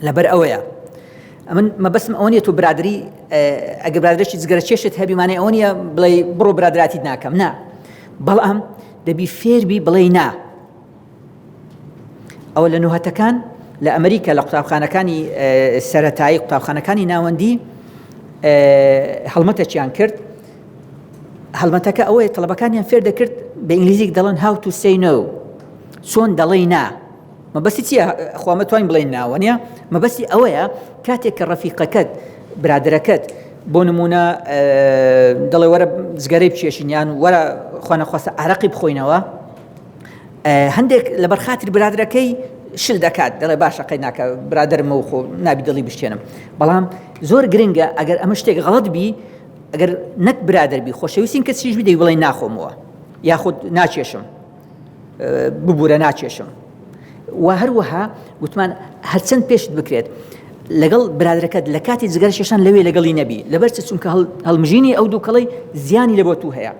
لەبەر ئەوەیە من مەبەستم ئەوە نیە تۆ برادری ئەگەر برادرێکی جگەرە کێشت هەبی مانای ئەوە نیە بڵێ بڕۆ برادراتیت ناکەم نا بەڵام دەبی فێربی بڵێ نا ئەوە لە نوهەتەکان لە ئەمریکا لە قوتابخانەکانی سەرەتایی قوتابخانەکانی ناوەندی هەڵمەتێکیان کرد هەڵمەتەکە ئەوەیە تەڵەبەکانیان فێر دەکرد بە ئینگلیزیک دەڵێن how to say no چۆن دەڵێ نا مەبەستی چییە خوا مەتوانین بڵێین ناوە نیە مەبەستی ئەوەیە کاتێک کە ڕەفیقەکەت برادرەکەت بۆ نمونە دەڵێ وەرە جگەرەی بچێشینیان وەرە خوا نەخواستە عەرەقی بخۆینەوە هەندێک لەبەر خاتری برادرەکەی شل دەکات دەڵێ باشە قەی ناکە برادرمە و خۆ نابی دڵی بشتێنم بەڵام زۆر گرنگە ئەگەر ئەمە شتێک غەڵەت بی ئەگەر نەک برادر بی خۆشەویستین کە چیش بدەی بڵێ ناخۆمەوە یاخود ناچێشم ببوورە ناچێشم و هەروەها گوتمان هەرچەند پێشت بکرێت لەگەڵ برادرەکەت لە کاتی جگەرە کێشان لەوێ لەگەڵی نەبی لەبەر چونکە هەڵمژینی ئەو دوو کەڵەی زیانی لە بۆ تو هەیە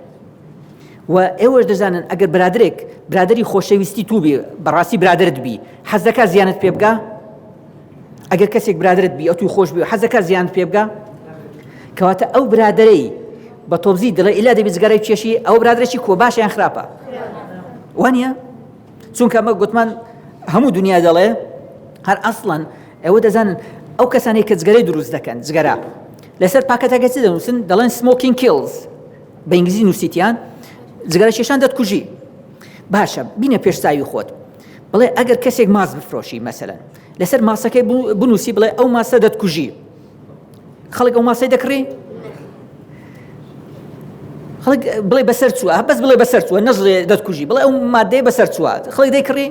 و ئێوەش دەزانن ئەگەر برادری خۆشەویستی تو بی بەڕاستی برادرت بی حەز دەکات زیانت پێ بگا ئەگەر کەسێک برادرت بی ئەو توی خۆش بی حەز دەکات زیانت پێ بگا کەواتە ئەو برادرەی بە تۆبزی دڵێ ئیلا دەبی جگەرەی کێشی ئەو برادرێکی کۆ باشە یان خراپە وانە چونکە ئەمە گوتمان هەموو دنیا دەڵێ هەر ئەسڵەن ئەوە دەزانن ئەو کەسانی کە جگەرەی دروست دەکەن جگەرە لەسەر پاکەتەکە چ دەنووسن دەڵێن smoking kills بە ئینگلیزی نووسیتیان جگەرە کێشان دەتکوژی باشە بینە پێشساوی خۆت بڵێ ئەگەر کەسێک ماس بفرۆشی مەسەلەن لەسەر ماسەکەی بنووسی بڵێ ئەو ماسە دەتکوژی خەڵک ئەو ماسەی دەکڕی خەڵک بڵێ بەسەر چووە بەس بڵێ بەسەر چووە نەژڵێ دەتکوژی بڵێ ئەو مادەی بەسەر چووە خەڵک دەیکڕی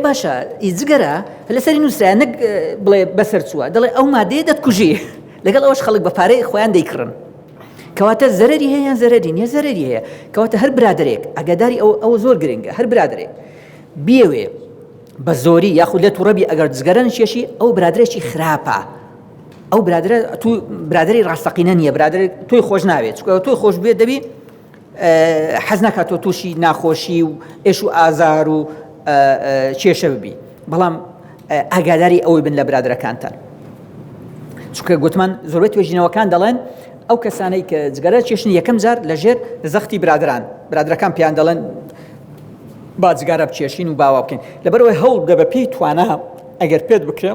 باشە جگەرە لەسەری نووسرا نەک بڵێ بەسەر چووە دەڵێ ئەو مادەیە دەتکوژی لەگەڵ ئەوەش خەڵک بە پارەی خۆیان دەیکڕن کەواتە زەرەری هەیە یان زەرەری نییە زەرەری هەیە کەواتە هەر برادێک ئەگەداری ئەوە زۆر گرنگە هەر برادێک بیاوێ بە زۆری یاخود لە تووڕەبی ئەگەر جگەرە نشێشی ئەو برادێکی خراپە ئەو تو برادری ڕاستەقینە نییە برادر تۆی خۆش ناوێت چکە تۆی خۆش بێت دەبی حەز ناکات تۆ تووشی ناخۆشی و ئێش و ئازار و کێشە ببی بەڵام ئاگاداری ئەوەی بن لە برادرەکانتان چونکە گوتمان زۆربەی توێژینەوەکان دەڵێن ئەو کەسانەی کە جگەرە چێشن یەکەم جار لەژێر زەختی برادرەکان پێیان دەڵێن با جگارە بچێشین و باوا بکەین لەبەرەوەی هەوڵ دە بە پێی توانە ئەگەر پێت بکرێ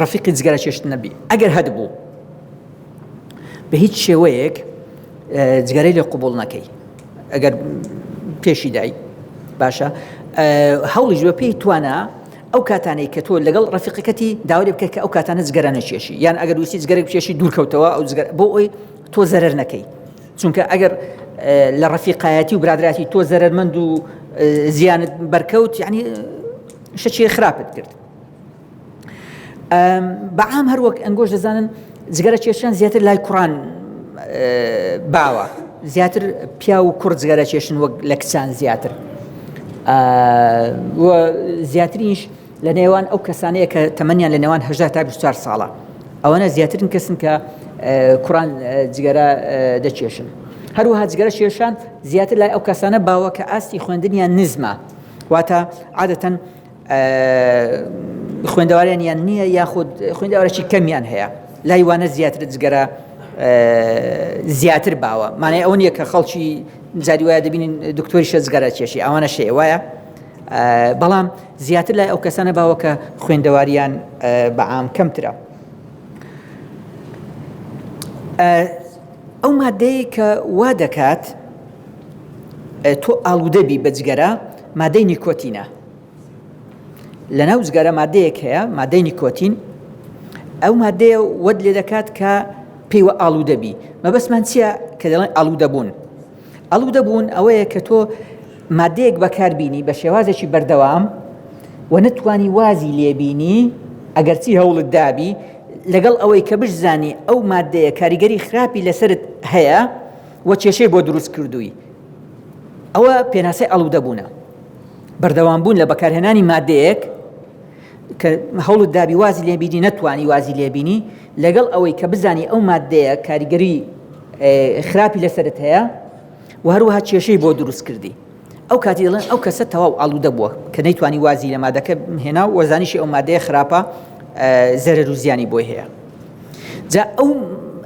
ڕەفیقی جگەرە چێشتن نەبی ئەگەر هەد بوو بە هیچ شێوەیەک جگەرەی لێ قوبوڵ نەکەی ئەگەر پێشی دای باشە هەوڵیش بە پێی توانە ئەو کاتانەی کە تۆ لەگەڵ ڕەفیقەکەتی داوای بکە کە ئەو کاتانە جگەرە نەچێشی یان ئەگەر ویستی جگەرێک بچێشی دوورکەوتەوە ئەو بۆ ئەوی تۆ زەرەر نەکەی چونکە ئەگەر لە ڕەفیقایەتی و برادراتی تۆ زەرەرمەند و زیانت بەرکەوت یعنی شەچی خراپت کرد بەعام هەروەک ئەنگۆش دەزانن جگەرە چێشان زیاتر لای کوڕان باوە زیاتر پیا و کوڕ جگەرە چێشن وەک لە کچان زیاتر زیاترینش لە نێوان ئەو کەسانەیە کە تەمەنیان لە نێوان 18 تا 24 ساڵە ئەوەنە زیاترین کەسن کە کوڕان جگەرە دەچێشن هەروەها جگەرە چێشان زیاتر لای ئەو کەسانە باوە کە ئاستی خوێندنیان نزمە واتە عادەتەن خوێندەواریان یان نییە یاخود خوێندەوارێکی کەمیان هەیە لای وانە زیاتر جگەرە زیاتر باوە مانای ئەو نییە کە خەڵکی جاری وایە دەبینین دکتۆریشە جگەرە چێشی ئەوانە شێ وایە بەڵام زیاتر لای ئەو کەسانە باوە کە خوێندەواریان بەعام کەمترە ئەو مادەی کە وا دەکات تۆ ئاڵوودەبی بە جگەرە مادەی نیکۆتینە لەناو جگەرە مادەیەک هەیە مادەی نیکۆتین ئەو مادەیە وەد لێ دەکات کە پێیوە ئاڵوودەبی مەبەستمان چییە کە دەڵێن ئاڵوودەبوون ئەوەیە کە تۆ مادەیەک بەکاربینی بە شێوازێکی بەردەوام و نتوانی وازی لێبینی ئەگەرچی هەوڵت دابی لەگەڵ ئەوەی کە بشزانی ئەو مادەیە کاریگەری خراپی لەسرت هەیە و کێشەی بۆ دروست کردووی ئەوە پێناسەی ئاڵوودەبوونە بەردەوامبوون لە بەکارهێنانی مادەیەک کە هەوڵت دابی وازی لێبینی نەتوانی وازی لێبینی لەگەڵ ئەوەی کە بزانی ئەو مادەیە کاریگەری خراپی لەسرت هەیە و هەروەها کێشەی بۆ دروست کردی ئەو کاتی دەڵێن ئەو کەسە تەواو ئاڵوودە بووە کە نەیتوانی وازی لە مادەکە هێنا و وەزانیشی ئەو مادەیە خراپە زەرەر و زیانی بۆی هەیە جا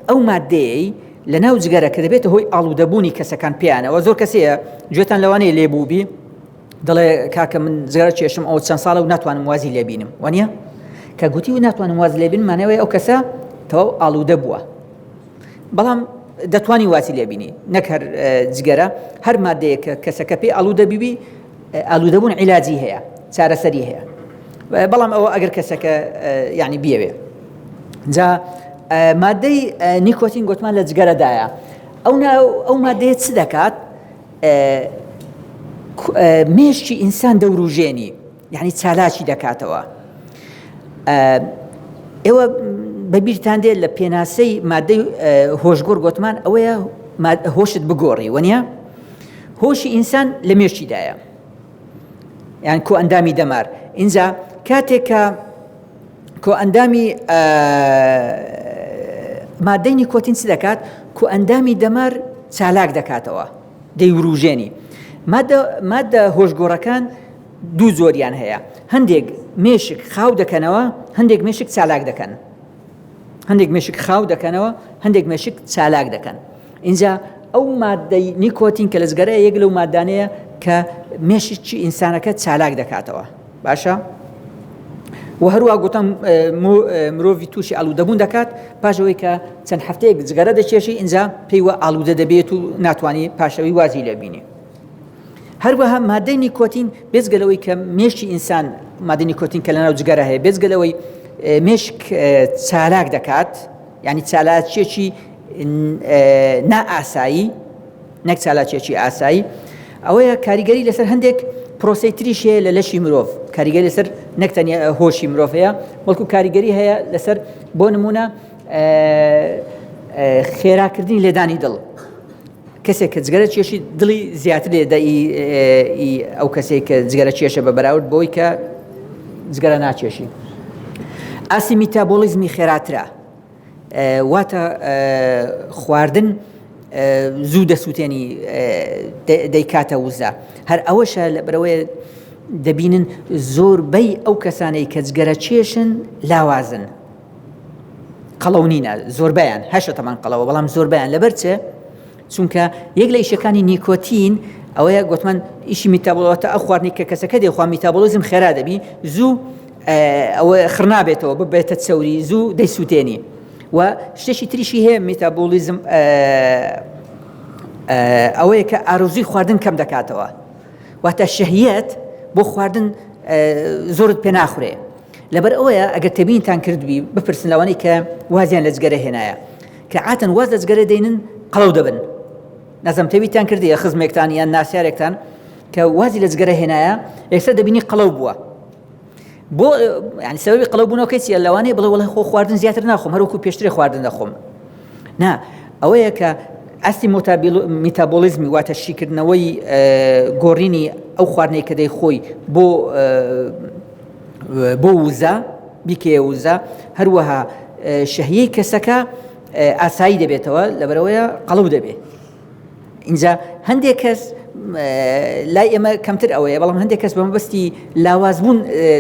ئەو مادەیەی لە ناو جگەرە کە دەبێتە هۆی ئاڵوودەبوونی کەسەکان پێیانەوە زۆر کەسەیە گوێتان لەوانەیە لێبووبی دەڵێ کاکە من جگەرە چێشم ئەو چەند ساڵە و ناتوانم وازی لێبینم وانە کە گوتی و ناتوانم وازی لێبینم مانەوەی ئەو کەسە تەواو ئاڵوودە بووە بەڵام دەتوانی وازی لێبینی نەک هەر جگەرە هەر مادەیە کە کەسەکە پێی ئاڵوودە بیبی ئاڵوودەبوون عیلاجی هەیە چارەسەری هەیە بەڵام ئەوە ئەگەر کەسەکە یعنی بیەوێ جا مادەی نیکۆتین گوتمان لە جگەرەدایە ئەو مادەیە چ دەکات مێشکی ئینسان دەوروژێنی یعنی چالاکی دەکاتەوە ئێوە بەبیرتان دێت لە پێناسەی مادەی هۆشگۆڕ گوتمان ئەوەیە هۆشت بگۆڕی وەنیە هۆشی ئینسان لە مێشکیدایە یعنی کۆ ئەندامی دەمار اینجا کاتێک کە کۆ ئەندامی مادەی نیکۆتین چ دەکات کۆ ئەندامی دەمار چالاک دەکاتەوە دەیوروژێنی مادە هۆشگۆڕەکان دوو زۆریان هەیە هەندێک مێشک خاو دەکەنەوە هەندێک مێشک چالاک دەکەن هەندێک مێشک خاو دەکەنەوە هەندێک مێشک چالاک دەکەن اینجا ئەو مادەی نیکۆتین کە لە جگەرەیە یەک لەو مادانەیە کە مێشکی ئینسانەکە چالاک دەکاتەوە باشە و هەروە گوتم مرۆڤی تووشی ئاڵوودەبوون دەکات پاشەوەی کە چەند هەفتەیەک جگەرە دەچێشی اینجا پێیوە ئاڵوودە دەبێت و ناتوانانی پاشەوەی وازی لێبینی هەروەها مادەی نیکۆتین بێزگەلەوەی کە مێشکی ئینسان مادەی نیکۆتین کە لەناو جگەرە هەیە بێزگەلەوەی مێشک چالاک دەکات یعنی چالاکیەکی نائاسایی نەک چالاکیەکی ئاسایی ئەوەیە کاریگەری لەسەر هەندێک پرۆسەی تریش هەیە لە لەشی مرۆڤ کاریگەری لەسەر نەک تەنیا هۆشی مرۆڤ هەیە بەڵکو کاریگەری هەیە لەسەر بۆ نمونە خێراکردنی لێدانی دڵ کەسێک کە جگەرە چێشی دڵی زیاتر لێدەئی ئەو کەسێک کە جگەرە چێشە بە بەراورد بۆی کە جگەرە ناچێشی. ئاسی میتابۆلیزمی خێراترە واتە خواردن زوو دەسووتێنی دەیکاتە وزە. هەر ئەوەشە لە بەرەوەی دەبینن زۆربەی ئەو کەسانەی کە جگەرە چێشن لاوازن قەڵەو نینە زۆربیان 8 قەڵەوە بەڵام زۆربیان لەبەر چێ چونکە یەک لە ئیشەکانی نیکۆتین ئەوەیە گوتمان ئیشی میتابۆڵەتە ئەو خواردنی کە کەسەکە دێخوا میتابۆلیزم خێرا دەبی زوو ئەوە خڕنابێتەوە ببێتە چەوری زوو دەیسووتێنی و شتێکی تریشی هەیە میتابۆلیزم ئەوەیە کە ئارۆزوی خواردن کەم دەکاتەوە واتە شەهیەت بۆ خواردن زۆرت پێ ناخورێ. لەبەر ئەوەیە ئەگەر تەبینتان کردبی بپرسن لەوانەی کە وازیان لە جگەرە هێنایە کە عاتەن واز لە جگەرە دەینن قەڵەو دەبن. نەزەم تەبیتان کردی خزمێکتان یان ناسیارێکتان کە وازی لە جگەرە هێنایە یەکسەر دەبینی قەڵەو بووە. بۆ ینی سەبەبی قەڵەو بوونەوەی چیە؟ لەوانەیە بڵێ وەڵێ خۆ خواردن زیاتر ناخۆم هەروەکو پێشترێ خواردن دەخۆم. نا ئەوەیە کە ئەستی میتابۆلیزمی واتە شیکردنەوەی گۆڕینی ئەو خواردنەی کە دەیخۆی بۆ وزە بیکێ وزە هەروەها شەهیەی کەسەکە ئاسایی دەبێتەوە لەبەرەوەیە قەڵەو دەبێت. اینجا هەندێک کەس لای ئێمە کەمتر ئەوەیە بەڵام هەندێک کەس بە مەبەستی لاوازبوون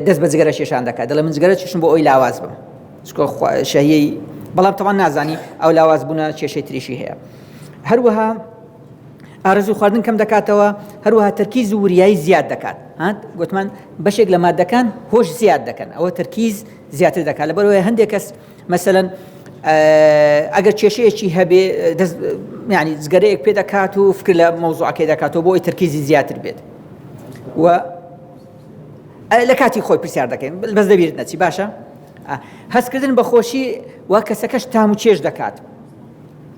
دەست بە جگەرە چێشان دەکات دەڵێ من جگەرە چێشم بۆ ئەوی لاواز بم شەهیەی بەڵام تەمان نازانی ئەو لاوازبوونە کێشەی تریشی هەیە. هەروەها ئارەزوی خواردن کەم دەکاتەوە هەروەها تەرکیز و وریایی زیاد دەکات. گوتمان بەشێک لە مادەکان هۆش زیاد دەکەن ئەوە تەرکیز زیاتر دەکات لەبەرەوەی هەندێک کەس مەسەلەن ئەگەر کێشەیەکی هەبێ ینی جگەرەیەک پێ دەکات و فکر لە مەوزوعەکەی دەکاتەوە بۆ ئەوی تەرکیزی زیاتر بێت و لە کاتی خۆی پرسیار دەکەین بەس دەبیرت نەچی باشە. هەستکردن بە خۆشی وا کەسەکەش تام و چێش دەکات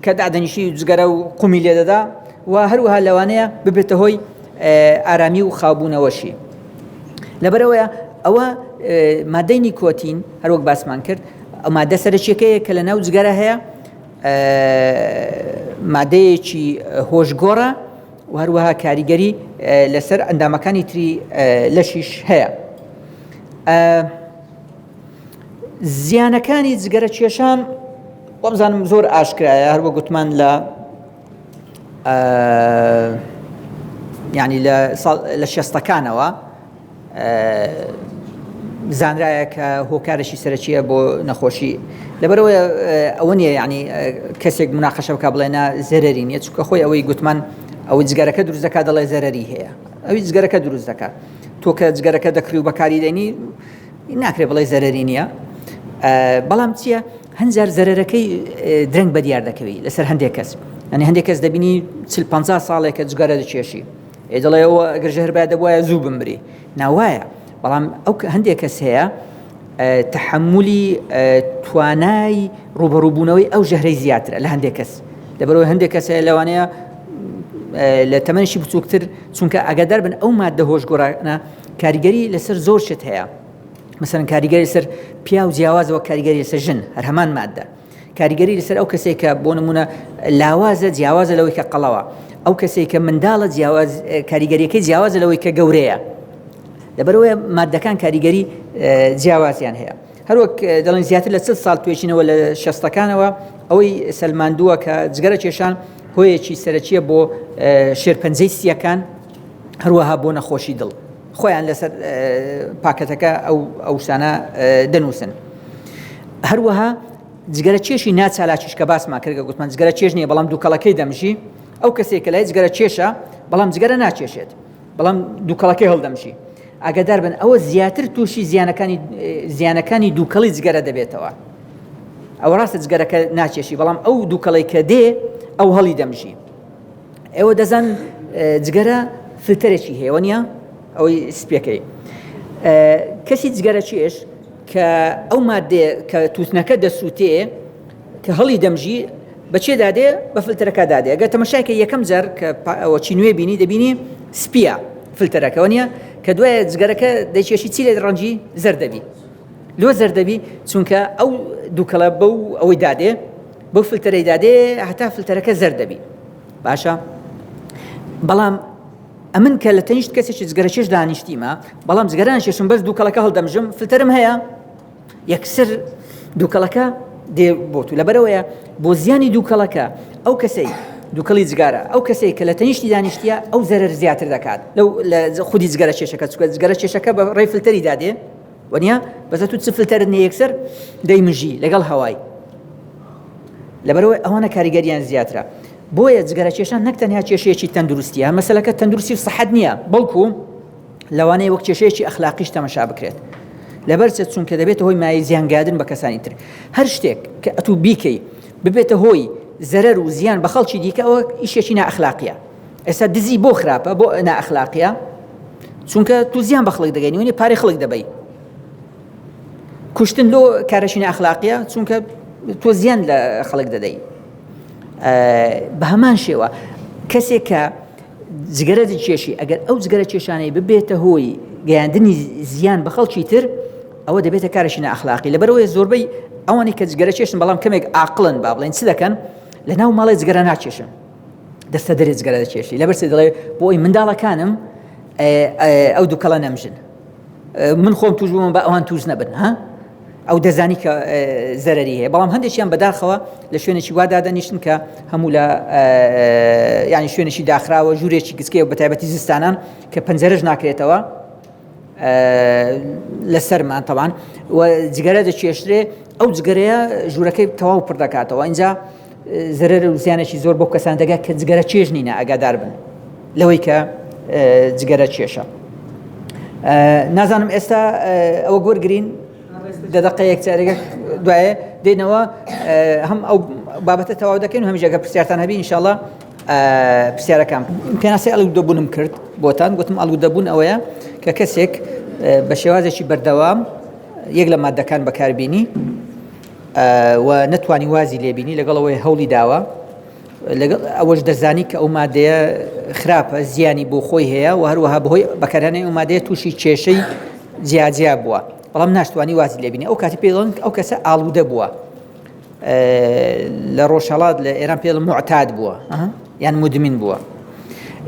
کە دادەنیشی جگەرە و قومی لێ دەدا و هەروەها لەوانەیە ببێتە هۆی ئارامی و خاوبوونەوەشی. لەبەرەوەیە ئەوە مادەی نیکۆتین هەروەک باسمان کرد ئەو مادە سەرچیەکەیە کە لە ناو جگەرە هەیە مادەیەکی هۆشگۆڕە و هەروەها کاریگەری لەسەر ئەندامەکانی تری لەشیش هەیە. زیانەکانی جگەرە چێشان وەبزانم زۆر ئاشکرایە هەروە گوتمان لە ینی لە شێستەکانەوە زانرایە کە هۆکارێکی سەرەکیە بۆ نەخۆشی لەبەرەوە ئەوە نیە ینی کەسێک مناقەشە بکە بڵێنە زەرەری نیە چونکە خۆی ئەوەی گوتمان ئەوەی جگەرەکە دروست دەکات دەڵێ زەرەری هەیە ئەوی جگەرەکە دروست دەکات تۆ کە جگەرەکە دەکری و بەکاری دێنی ناکرێ بڵێ زەرەری نییە. بەڵام چییە هەنجار زەرەرەکەی درەنگ بەدیار دەکەوی لەسەر هەندێک کەس ئەنی هەندێک کەس دەبینی 40-50 ساڵێک کە جگەرە دەچێشی دەڵێ ئەوە ئەگەر ژەهر بایە دەبوایە زوو بمری ناوایە. بەڵام ئەو هەندێک کەس هەیە تەحملی توانای ڕوبەڕووبوونەوەی ئەو ژەهرەی زیاترە لە هەندێک کەس لەبەرەوەی هەندێک کەس هەیە لەوانەیە لە تەمەنشی بچووکتر چونکە ئاگادار بن ئەو مادە هۆشگۆڕانە کاریگەری لەسەر زۆر شت هەیە مثلا کاریگەری لەسەر پیا و جیاوازەوە کاریگەری لەسەر ژن هەر هەمان مادە کاریگەری لەسەر ئەو کەسێک کە بۆ نمونە لاوازە جیاوازە لەوەی کە قەڵەوە ئەو کەسێک کە منداڵە کاریگەریەکەی جیاوازە لەوەی کە گەورەیە لەبەرەوەی مادەکان کاریگەری جیاوازیان هەیە. هەروەک دەڵێن زیاتر لە 40 ساڵ توێژینەوە لە شەستەکانەوە ئەوەی سەلماندووە کە جگەرە چێشان هۆیەکی سەرەکیە بۆ شێرپەنجەی سیەکان هەروەها بۆ نەخۆشی دڵ خۆیان لەسەر پاکەتەکە ئەو شانە دەنووسن. هەروەها جگەرە چێشی ناچالاکیش کە باسمان کردگە گوتمان جگەرە چێش نییە بەڵام دووکەڵەکەی دەمژی ئەو کەسێک کە لای جگەرە چێشە بەڵام جگەرە ناچێشێت بەڵام دووکەڵەکەی هەڵدەمژی ئاگادار بن ئەوە زیاتر تووشی زیانەکانی دووکەڵی جگەرە دەبێتەوە. ئەوە ڕاستە جگەرەکە ناچێشی بەڵام ئەو دووکەڵی کە دێ ئەو هەڵی دەمژی. ئێوە دەزان جگەرە فلتەرێکی هەیە نیە ئەوەی سپیەکەی کەسی جگەرە چێش کە ئەو مادێ کە تووتنەکە دەسووتێ کە هەڵی دەمژی بەچێ دادێ بە فلتەرەکە دادێ ئەگەر تەماشایکە یەکەم جار کە ئەوە چی نوێ بینی دەبینی سپیە فلتەرەکەەوە نیە کە دوایە جگەرەکە دەیچێشی چی لێ ڕەنجی زەردەبی لۆ زەردەبی چونکە ئەو دووکەڵە بەو ئەوەی دادێ بۆ فلتەرەی دادێ هەتا فلتەرەکە زەرد دەبی باشە بەڵام ئەمن کە لە تەنیشت کەسێکی جگەرەکێش دانیشتیمە بەڵام جگەران شێشم بەس دووکەڵەکە هەڵدەمژم فلتەرم هەیە یەکسر دووکەڵەکە دێ بۆ تو لەبەرەوەیە بۆ زیانی دووکەڵەکە ئەو کەسەی دووکەڵی جگارە ئەو کەسەی کە لە تەنیشتی دانیشتیە ئەو زەرەر زیاتر دەکات لەو لە خودی جگەرە کێشەکە چکە جگەرە کێشەکە بە ڕێی فلتەری دادێ وەنیا بەزە تو چ فلتەرت نیە یەکسەر دەیمژی لەگەڵ هەوای لەبەرەوەی ئەوانە کاریگەریان زیاترە بۆیە جگەرە کێشان نەک تەنیا کێشەیەکی تەندروستیە مەسەلەکە تەندروستی و سەحەت نییە بەڵکو لەوانەیە وەک کێشەیەکی ئەخلاقیش تەماشا بکرێت لەبەرچە چونکە دەبێتە هۆی مای زیانگادن بە کەسانی تر هەر شتێک کە ئەتو بیکەی ببێتە هۆی زەرەر و زیان بە خەڵکی دیکە ئەوە ئیشێکی نائەخلاقیە ئێستا دزی بۆ خراپە بۆ نائەخلاقیە چونکە تو زیان بە خەڵک دەگەینی وێنی پارەی خەڵک دەبەی کوشتن لۆ کارەشی نائەخلاقیە چونکە تۆ زیان لە خەڵک دەدەی بە هەمان شێوە کەسێک کە جگەرە کێشی ئەگەر ئەو جگەرە کێشانەی ببێتە هۆی گەیاندنی زیان بە خەڵکی تر ئەوە دەبێتە کارێکی نائەخلاقی لەبەرەوەی زۆربەی ئەوانی کە جگەرە کێشن بەڵام کەمێک عاقڵن با بڵێن چ دەکەن لە ناو ماڵی جگەرە ناکێشن دەستە دەرێ جگەرە دەکێشی لەبەر چ دەڵێ بۆ ئەوی منداڵەکانم ئەو دووکەڵە نەمژن من خۆم توش بووم بە ئەوان توش نەبن ها ئەو دەزانی کە زەرەری هەیە بەڵام هەندێکیان بەداخەوە لە شوێنێکی وا دادەنیشتن کە هەموو لە یعنی شوێنێکی داخراوە ژوورێکی گچکەوە بە تایبەتی زستانان کە پەنجەرەش ناکرێتەوە لەسەرمان تەوان و جگەرە دەکێشرێ ئەو جگەرەیە ژوورەکەی تەواو پڕ دەکاتەوە اینجا زەرەر و زیانێکی زۆر بۆ کەسان دەگات کە جگەرە چێژ نینە ئاگادار بن لەوەی کە جگەرە چێشە نازانم ئێستا ئەوە گوەرگرین دەدەقەیەک چارێکە دوایە دێنەوە هەم ئەو بابەتە تەواو دەکەین و هەمیشە ئەگەر پرسیارتان هەبی ئینشاءڵڵا پرسیارەکەم پێناسی ئەڵوودەبوونم کرد بۆتان گوتم ئەڵوودەبوون ئەوەیە کە کەسێک بە شێوازێکی بەردەوام یەک لە مادەکان بەکاربینی و نەتوانی وازی لێبینی لەگەڵەوەی هەوڵی داوە لەگەڵ ئەوەش دەزانی کە ئەو مادەیە خراپە زیانی بۆ خۆی هەیە و هەروەها بەهۆی بەکارهێنانی ئەو مادەیە تووشی کێشەی جیاجیا بووە بەڵام ناشتوانی وازی لێبینی ئەو کاتی پێڵن ئەو کەسە ئاڵوودە بووە لە ڕۆژهەڵات لە ئێران پێڵ معتاد بووە یان مدمن بووە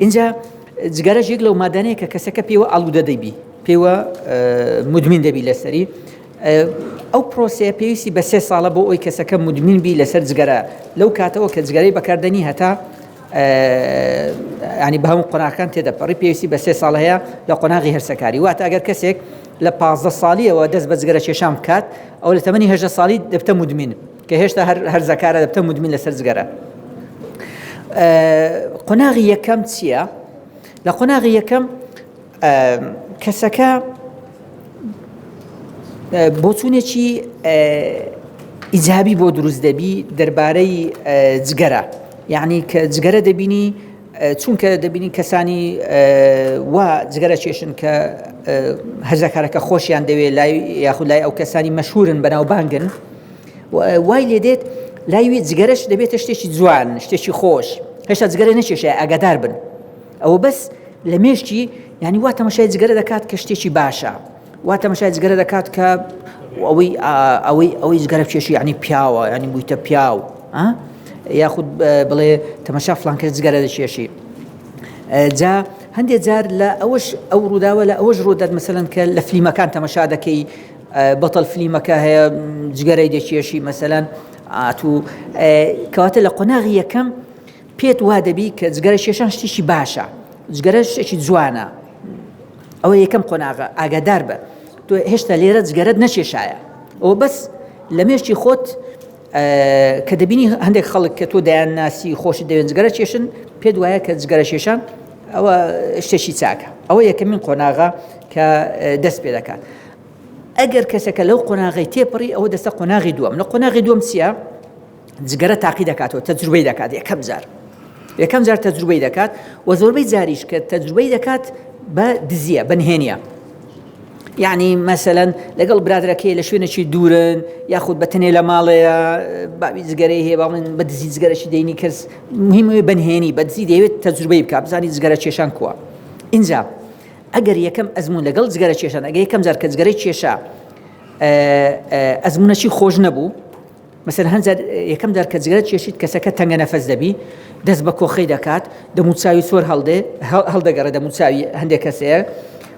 اینجا جگەرەش یەک لەو مادانەیە کە کەسەکە پێوە ئاڵوودە دەبی پێوە مدمن دەبی لەسەری ئەو پرۆسەیە پێویستی بە 3 ساڵە بۆ ئەوی کەسەکە مدمن بی لەسەر جگەرە لەو کاتەوە کە جگەرەی بەکاردەنی هەتا ینی بە هەموو قۆناغەکان تێدەپەڕی پێویستی بە 3 ساڵ هەیە لە قۆناغی هەرسەکاری واتە ئەگەر کەسێک لە 15 ساڵیەوە دەست بە جگەرە کێشان بکات ئەو لە تەمەنی 18 ساڵی دەبتە مدمن کە هێشتا هەرزەکارە دەبتە مدمن لەسەر جگەرە قۆناغی یەکەم چییە؟ لە قۆناغی یەکەم کەسەکە بۆچوونێکی ئیجابی بۆ دروست دەبی دەربارەی جگەرە یعنی کە جگەرە دەبینی چونکە دەبینی کەسانی وا جگەرە کێشن کە هەرزەکارەکە خۆشیان دەوێت لای یاخود لای ئەو کەسانی مەشهورن بەناوبانگن وای لێ دێت لایوێ جگەرەش دەبێتە شتێکی جوان شتێکی خۆش هێشتا جگەرە نەکێشە ئاگادار بن ئەوە بەس لە مێشتی ینی وا تەماشای جگەرە دەکات کە شتێکی باشە وا تەماشای جگەرە دەکات کە ئەوەی جگەرە کێشی ینی پیاوە ینی بوویتە پیاو یاخود بڵێ تەماشا فڵان کەس جگەرە دەکێشی جا هەندێک جار لە ئەوەش ئەو ڕووداوە لە ئەوەش ڕوودات مەسەلەن کە لە فلیمەکان تەماشا دەکەی بەتەڵ فلیمەکە هەیە جگەرەی دەکێشی مەسەلەن ئاتوو کەواتە لە قۆناغی یەکەم پێت وا دەبی کە جگەرە کێشان شتێکی باشە جگەرە شتێکی جوانە ئەوە یەکەم قۆناغە ئاگادار بە تۆ هێشتا لێرە جگەرەت نەکێشایە ئەوە بەس لە مێشتی خۆت کە دەبینی هەندێک خەڵک کە تۆ دەیان ناسی خۆشی دەوێن جگەرە کێشن پێت وایە کە جگەرە کێشان ئەوە شتێکی چاکە ئەوە یەکەمین قۆناغە کە دەست پێ دەکات ئەگەر کەسەکە لەو قۆناغی تێپەڕی ئەوە دەستە قۆناغی دووەم لە قۆناغی دووەم چییە جگەرە تاقی دەکاتەوە تەجروبەی دەکات یەکەم جار تەجروبەی دەکات و زۆربەی جاریش کە تەجروبەی دەکات بە دزیە بەنهێنیە یعنی مەسەلەن لەگەڵ برادرەکەی لە شوێنێکی دوورن یاخود بەتەنێ لە ماڵەیە بابی جگەرەی هەیە باڵێن بە دزی جگەرەشی دەینی کەس مهمەوەی بەنهێنی بە دزی دەیەوێت تەجروبەی بکات بزانی جگەرە کێشان کووە اینجا ئەگەر یەکەم ئەزمون لەگەڵ جگەرە کێشان ئەگەر یەکەم جار کە جگەرەی کێشا ئەزمونەکی خۆش نەبوو مثلا هەنجار یەکەم دار کە جگەرە کێشیت کەسەکە تەنگە نەفەس دەبی دەست بە کۆخەی دەکات دەموچاوی سۆر هەڵدەگەڕێ دەموچاوی هەندێک کەسەیە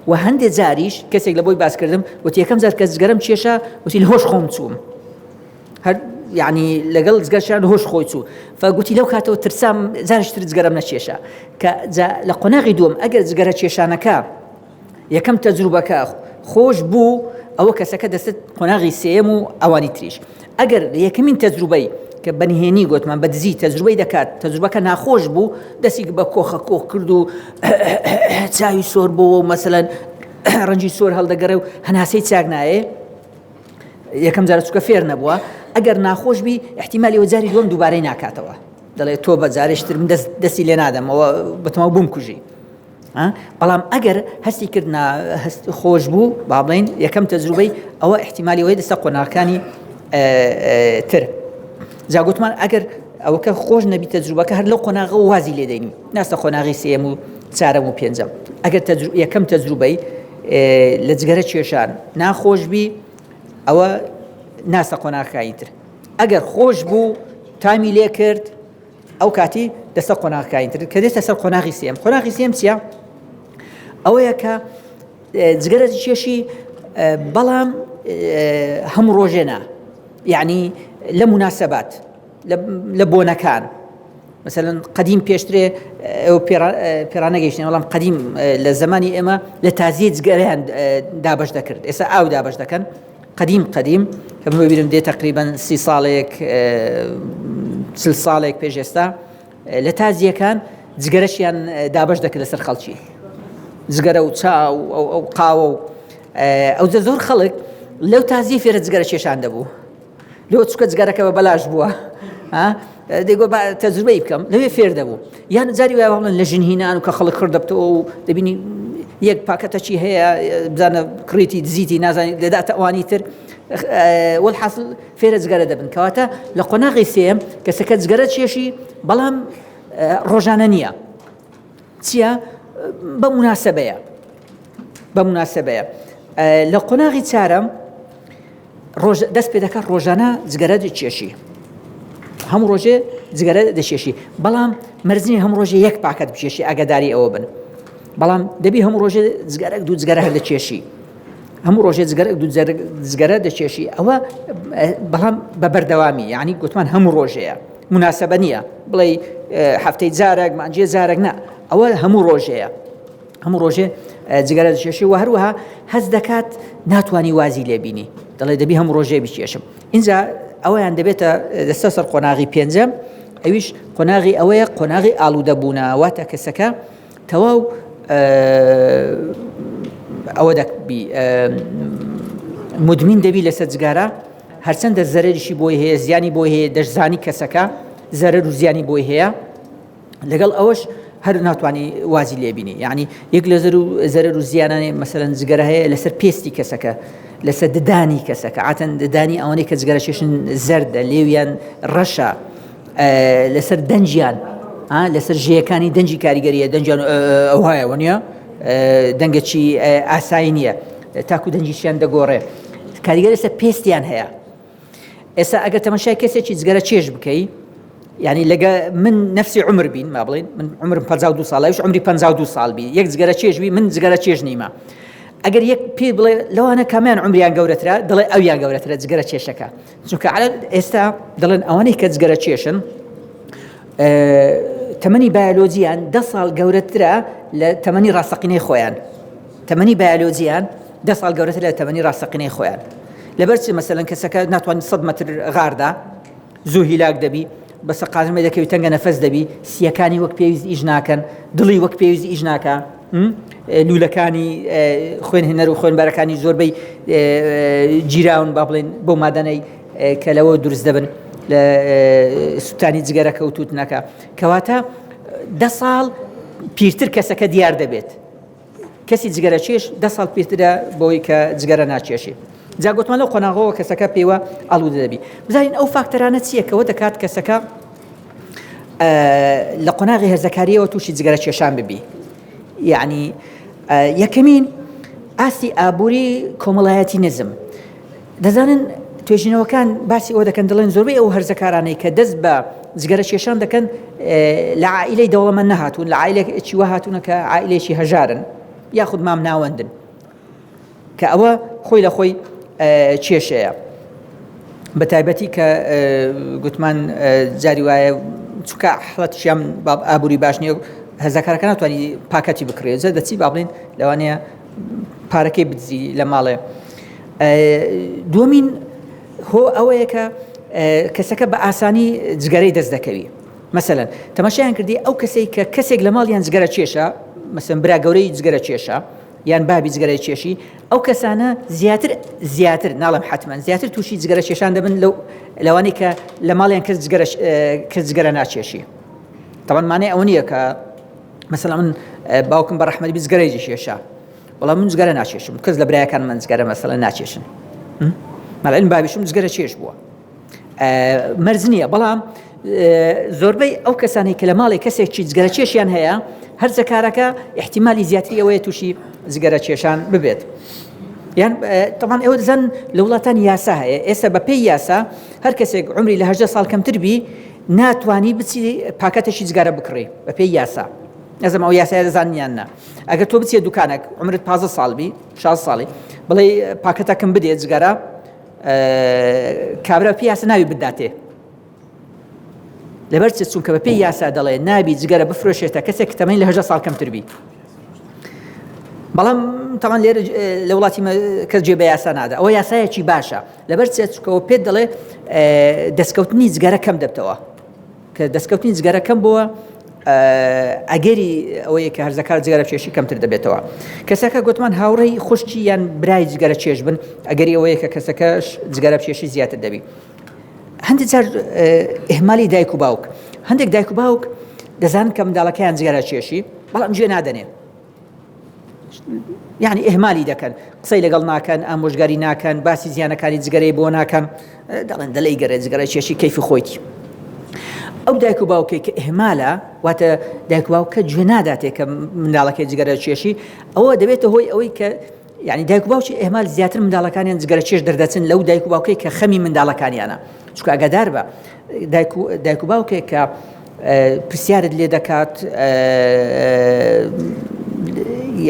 و هەندێک جاریش کەسێک لە بۆی باسکردم وتی یەکەم جار کە جگەرەم کێشە وتی لە هۆش خۆم چووم هەر یعنی لەگەڵ جگەرشیان هۆش خۆی چوو فگوتی لەو کاتەوە ترسام زارشتر جگەرەم نەکێشە کە لە قۆناغی دووەم ئەگەر جگەرە کێشانەکە یەکەم تەجروبەکە خۆش بوو ئەوە کەسەکە دەستێت قۆناغی سێم و ئەوانی تریش ئەگەر یەکەمین تەجروبەی کە بەنهێنی گوتمان بە دزی تەجروبەی دەکات تەجروبەکە ناخۆش بوو دەستی بە کۆخە کۆخ کرد و چاوی سۆر بۆەوە مەسەلەن ڕەنجی سۆر هەڵدەگەڕێ و هەناسەی چاک نایێ یەکەم جارە چووکە فێر نەبووە ئەگەر ناخۆش بی احتیمالی وەجاری دووەم دووبارەی ناکاتەوە دەڵێ تۆ بە جارێشتر من دەستی لێ نادەمەوە بەتەواو بووم کوژی بەڵام ئەگەر هەستی کرد خۆش بوو با بڵێن یەکەم تەجروبەی ئەوە احتیمالی وەی دەستە قۆناغەکانی تر جا گوتمان ئەگەر ئەوەکە خۆش نەبی تەجروبەکە هەر لەو قۆناغە وازی لێ دەینی ناستە قۆناغی سێم و چارەم و پێنجەم ئەگەر یەکەم تەجروبەی لە جگەرە کێشان ناخۆش بی ئەوە ناستە قۆناغەکانی تر ئەگەر خۆش بوو تامی لێ کرد ئەو کاتی دەستە قۆناغەکانی تر کە دێتە سەر قۆناغی سێم قۆناغی سێم چییە؟ ئەوەیە کە جگەرە کێشی بەڵام هەموو ڕۆژێنە یعنی لە مناسبات لە بۆنەکان مثلا قدیم پێشترێ پێرانە گەیشتن وەڵام قدیم لە زمانی ئێمە لە تازیە جگەرەیان دابەش دەکرد ئێستا ئاو دابەش دەکەن قدیم کە من ببینم دێت تقریبا 30 ساڵێک 40 ساڵێک پێش ئێستا لە تازیەکان جگەرەشیان دابەش دەکرد لەسەر خەڵکی جگەرە و چاو ئەو قاوە و ئەو زۆر خەڵک لەو تازی فێرە جگەرە کێشان دەبوو لەوە چکە جگەرەکە بە بەلاش بووە دەیگۆ تەجروبەی بکەم لەوێ فێر دەبوو یان جاری وای بڵێن لە ژنهینان و کە خەڵک کردەبتەوە و دەبینی یەک پاکەتەچی هەیە بزانە کڕیتی دزیتی نازانی لەداتە ئەوانی تر والحاصل فێرە جگەرە دەبن کەواتە لە قۆناغی سێم کەسەکە جگەرە کێشی بەڵام ڕۆژانە نییە چییە؟ بە مناسبەیە لە قۆناغی چارەم دەست پێ دەکات ڕۆژانە جگەرە دەکێشی هەموو ڕۆژێ جگەرە دەکێشی بەڵام مەرزنی هەموو ڕۆژێ یەک پاکەت بکێشی ئاگاداری ئەوە بن بەڵام دەبی هەموو ڕۆژێ جگەرەک دوو جگەرە هەر دەکێشی هەموو ڕۆژێ جگەرەک دوو جگەرە دەکێشی ئەوە بەڵام بە بەردەوامی یعنی گوتمان هەموو ڕۆژەیە مناسبە نییە بڵێ هەفتەی جارێک مانجێ جارێک نا ئەوە هەموو ڕۆژەیە هەموو ڕۆژێ جگەرە دەکێشی و هەروەها هەز دەکات ناتوانی وازی لێبینی دەڵێ دەبی هەموو ڕۆژێ بکێشم اینجا ئەوەیان دەبێتە دەستە سەر قۆناغی پێنجەم ئەویش قۆناغی ئەوەیە قۆناغی ئالوودەبوونە واتە کەسەکە تەواو ئەوە دەبی مدمین دەبی لەسەر جگارە هەرچەندە زەرریشی بۆی هەیە زیانی بۆی هەیە دەشزانی کەسەکە زەرەر و زیانی بۆی هەیە لەگەڵ ئەوەش هەر ناتوانانی وازی لێبینی یعنی یەک لە زەرەر و زیانانێ مەسەلەن جگەرە هەیە لەسەر پێستی کەسەکە لەسەر ددانی کەسەکە عاتەن ددانی ئەوانەی کە جگەرە کێشن زەردە لێویان ڕەشە لەسەر دەنجیان لەسەر ژێیەکانی دەنجی کاریگەریە دەنجیان ئەو هەیە وەنیە دەنگەکی ئاسایی نییە تاکو دەنجیشیان دەگۆڕێ کاریگەر ئێستا پێستیان هەیە ئێستا ئەگەر تەماشای کەسێکی جگەرە چێش بکەی یعنی لەگە من نفسی عمر بین ما بڵێن من عمرم 52 ساڵەویش عمری 52 ساڵ بی یەک جگەرە چێش بی من جگەرە چێش نیمە ئەگەر یەک پێ بڵێ لەوانە کامیان عمریان گەورەترە دڵێ ئەویان گەورەترە جگەرە چێشەکە چونکە ئێستا دەڵێن ئەوانەی کە جگەرە چێشن تەمەنی بایۆلۆجیان 10 ساڵ گەورەترە لە تەمەنی ڕاستەقینەی خۆیان تەمەنی بایۆلۆجیان 10 ساڵ گەورەتر لە تەمەنی ڕاستەقینەی خۆیان لەبەرچی مەسەلەن کەسەکە ناتوانێت 100 مەتر غاردا زوو هیلاک دەبی بەسە قازمە دەکەوی تەنگە نەفەس دەبی سیەکانی وەک پێویست ئیش ناکەن دڵی وەک پێویست ئیش ناکە لولەکانی خوێن هێنەر و خوێنبەرەکانی زۆربەی جیراون با بڵێن بۆ مادەنەی کە لەوە دروست دەبن لە سوتانی جگەرەکە و تووتنەکە کەواتە 10 ساڵ پیرتر کەسەکە دیار دەبێت کەسی جگەرە چێش 10 ساڵ پیرترە بۆی کە جگەرە ناچێشی جا گوتمان لەو قۆناغەوە کەسەکە پێوە ئاڵوودە دەبی بزانین ئەو فاکتەرانە چییە کەوە دەکات کەسەکە لە قۆناغی هەرزەکاریەوە تووشی جگەرە کێشان ببی یعنی یەکەمین ئاستی ئابووری کۆمەڵایەتی نزم دەزانن توێژینەوەکان باسی ئەوە دەکەن دەڵێن زۆربەی ئەو هەرزەکارانەی کە دەست بە جگەرە کێشان دەکەن لە عائیلەی دەوڵەمەند نەهاتوون، لە عائیلێکی وا هاتوونە کە عائیلێکی هەژارن یاخود مام ناوەندن، کە ئەوە خۆی لە خۆی کێشەیە. بە تایبەتی کە گوتمان جاری وایە چونکە حڵەتیان ئابووری باش نییە، هەرزەکارەکە ناتوانانی پاکەتی بکرێت، جە دەچی با بڵێن لەوانەیە پارەکەی بدزی لە ماڵێ. دووەمین هۆ ئەوەیە کە کەسەکە بە ئاسانی جگەرەی دەست دەکەوی. مەسەلەن تەماشایان کردی ئەو کەسەی کە کەسێک لە ماڵیان جگەرە کێشە، مەسەلەن برا گەورەی جگەرە کێشە یان بابی جگەرەی کێشی، ئەو کەسانە زیاتر ناڵم حتمەن زیاتر تووشی جگەرە کێشان دەبن لەوانەی کە لە ماڵیان کەس جگەرە ناکێشی. طبعا مانای ئەوە نییە کە مەسەلەن من باوکم بە ڕەحمەتی جگەرەی کێشە، وەڵام من جگەرە ناکێشم، کەس لە برایەکان من جگەرە مەسەلەن ناکێشن، مەڵێن بابیشم جگەرە کێش بووە، مەرج نییە. بەڵام زۆربەی ئەو کەسانی کە لە ماڵی کەسێکی جگەرە کێشیان هەیە، هەرزەکارەکە احتیمالی زیاتری ئەوەیە تووشی جگەرە کێشان ببێت. یان طبعا ئێوە دەزانن لە وڵاتانی یاسا هەیە، ئێستا بە پێی یاسا هەر کەسێک عمری لە 18 ساڵ کەمتر بی ناتوانی بچی پاکەتێکی جگەرە بکڕی بە پێی یاسا. نەزم ئەو یاسایە دەزانیان نا. ئەگەر تۆ بچێ دوکانێک عمرت 15 ساڵ بی 16 ساڵی بڵێ پاکەتەکەم بدێت جگەرە، کابرا پێی یاسا ناوی بداتێ، لەبەر چونکە بە پێی یاسا دەڵێ نابی جگەرە بفرۆشێتە کەسێک تەمەنی لە 18 ساڵ کەمتر بی. بەڵام تاوان لێرە لە وڵاتی کەس جێ بە یاسا نادا، ئەوە یاسایەکی باشە، لەبەر چکەوە پێت دەڵێ دەستکەوتنی جگەرە کەم دەبتەوە، کە دەستکەوتنی جگەرە کەم بووە ئەگەری ئەوەیە کە هەرزەکار جگەرە کێشی کەمتر دەبێتەوە. کەسەکە گوتمان هاوڕێی خوشکی یان برای جگەرە کێش بن، ئەگەری ئەوەیە کە کەسەکەش جگەرە کێشی زیاتر دەبی. هەندێک جار ئێهمالی دایک و باوک، هەندێک دایک و باوک دەزانن کە منداڵەکەیان جگەرە کێشی بەڵام گوێ نادەنێ، یعنی ئێهمالی دەکەن، قسەی لەگەڵ ناکەن، ئامۆژگاری ناکەن، باسی زیانەکانی جگەرەی بۆ ناکەن، دەڵێن دەڵێ گەرە جگەرە کێشی کەیفی خۆیتی. ئەو دایک و باوکێک کە ئێهمالە، واتە دایک و باوکە گوێ ناداتێ کە منداڵەکەی جگەرە کێشی، ئەوە دەبێتە هۆی ئەوەی کە یعنی دایک و باوکی ئێهمال زیاتر منداڵەکانیان جگەرە کێش دەردەچن لەو دایک و باوکەی کە خەمی منداڵەکانیانە. چونکە ئاگادار بە دایک و باوکێک کە پرسیارت لێ دەکات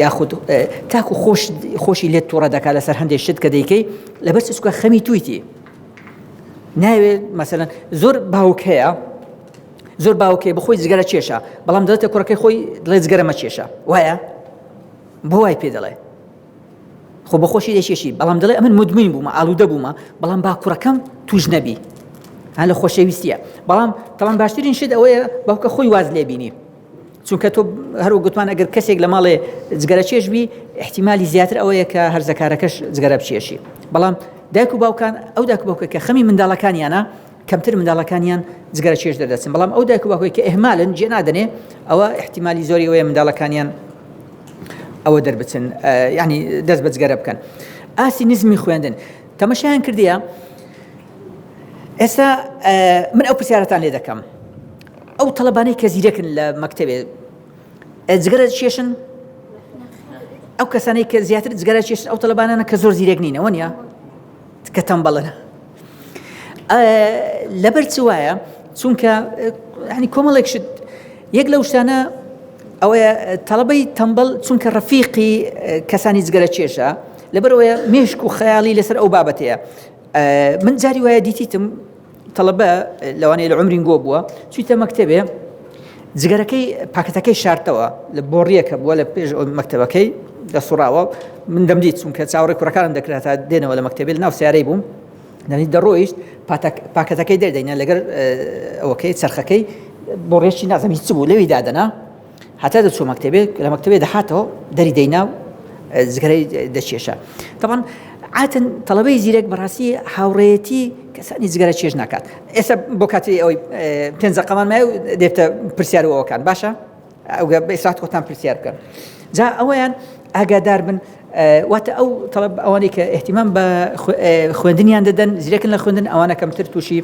یاخود تاکو خۆشی لێت تووڕە دەکات لەسەر هەندێک شت کە دەیکەی، لەبەر چونکە خەمی تویتی ناوێت. مەسەلەن زۆر باوک هەیە، زۆر باوکێ بخۆی جگەرە کێشە، بەڵام دەڵێتە کوڕەکەی خۆی دڵێ جگەرە مەکێشە، وایە بۆ وای پێ دەڵێ خۆ بە خۆشی دەکێشی، بەڵام دەڵێ ئەمن مدمین بوومە، ئالوودە بوومە، بەڵام با کوڕەکەم توش نەبی، هەن لە خۆشەویستیە. بەڵام تەمان باشترین شت ئەوەیە باوکە خۆی واز لێ بینی، چونکە تۆ هەروە گوتمان ئەگەر کەسێک لە ماڵێ جگەرە کێش بی احتیمالی زیاتر ئەوەیە کە هەرزەکارەکەش جگەرە بچێشی. بەڵام دایک و باوکان ئەو دایک و باوکە کە خەمی منداڵەکانیانە کەمتر منداڵەکانیان جگەرە کێش دەردەچن، بەڵام ئەو دایک و باوکەی کە ئێهمالن جێ نادەنێ، ئەوە احتیمالی زۆری ئەوەیە منداڵەکانیان ئەوە دەربچن، یعنی دەست بە جگەرە بکەن. ئاسی نزمی خوێندن تەماشایان کردیە. ئێستا من ئەو پرسیارەتان لێ دەکەم، ئەو تەڵەبانەی کە زیرەکن لە مەکتەبێ جگەرە کێشن؟ ئەو کەسانەی کە زیاتر جگەرە کێشن ئەو تەڵەبانانە کە زۆر زیرەک نینە، وەنیە کە تەمبەڵن. لەبەر چ وایە؟ چونکە ینی کۆمەڵێک شت یەک لەو شتانە ئەوەیە تەڵەبەی تەمبەڵ چونکە ڕەفیقی کەسانی جگەرە کێشە، لەبەرەوەیە مێشک و خەیاڵی لەسەر ئەو بابەتەیە. من جاری وایە دیتیتم تەڵەبە لەوانەیە لە عمرین گۆ بووە، چوویتە مەکتەبێ جگەرەکەی پاکەتەکەی شارتەوە لە بۆڕیەکە بووە لە پێش مەکتەبەکەی دەسوڕاوە. من دەمدیت چونکە چاوەڕێ کوڕەکانم دەکرێت تا دێنەوە لە مەکتەبێ لە ناو سیارەی بووم، دەنیت دەڕۆیشت پاکەتەکەی دەردەینە لەگەر ئەوەکەی چەرخەکەی بۆڕێکی نازەمی چ بوو لەوی دادەنا، هەتا دەچوو مەکتەبێ لە مەکتەبێ دەهاتەوە دەری دەینا و جگەرەی دەچێشە. طبعا عادەن تەڵەبەی زیرەک بەڕاستی هاوڕێیەتی کەسانی جگەرە چێژ ناکات. ئێستا بۆ کاتی ئەوەی پێنج دقەمان مایە و دێتە پرسیار و ئەوەکان باشە بە ئیسرات خۆتان پرسیار بکەن. جا ئەوەیان ئاگادار بن، واتە ئەو تەڵەب ئەوانەی کە احتیمام بە خوێندنیان دەدەن زیرەکن لە خوێندن ئەوانە کەمتر تووشی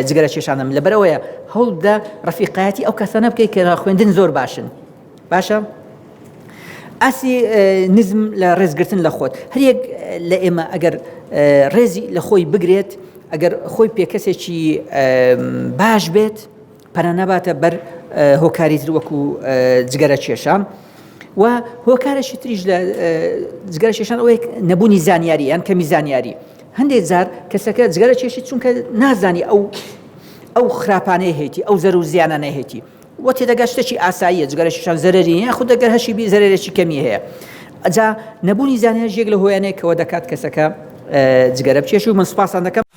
جگەرە کێشانم. لەبەرەوەیە هەوڵدا ڕەفیقایەتی ئەو کەسانە بکەیت کە خوێندن زۆر باشن. باشە؟ ئاسی نزم لە ڕێزگرتن لە خۆت. هەر یەک لە ئێمە ئەگەر ڕێزی لە خۆی بگرێت ئەگەر خۆی پێکەسێکی باش بێت پەنا نەباتە بەر هۆکاریتر وەکو جگەرە کێشان و هۆکارێکی تریش لە جگەرە کێشان ئەوەیە نەبوونی زانیاری یان کەمی زانیاری هەندێک جار کەسەکە جگەرە کێشی چونکە نازانی ئەو خراپانەیە هێتی ئەو زەر و زیانە نەهێتی وە تێدەگات شتێکی ئاساییە جگەرە کێشان زەرەری نیە خود دەگەر هەشی بی زەرێکی کەمی هەیە ئەجا نەبوونی زانیاری یەک لە هۆیانەیە کەەوە دەکات کەسەکە جگەرە بچێش و من سوپاسان دەکەم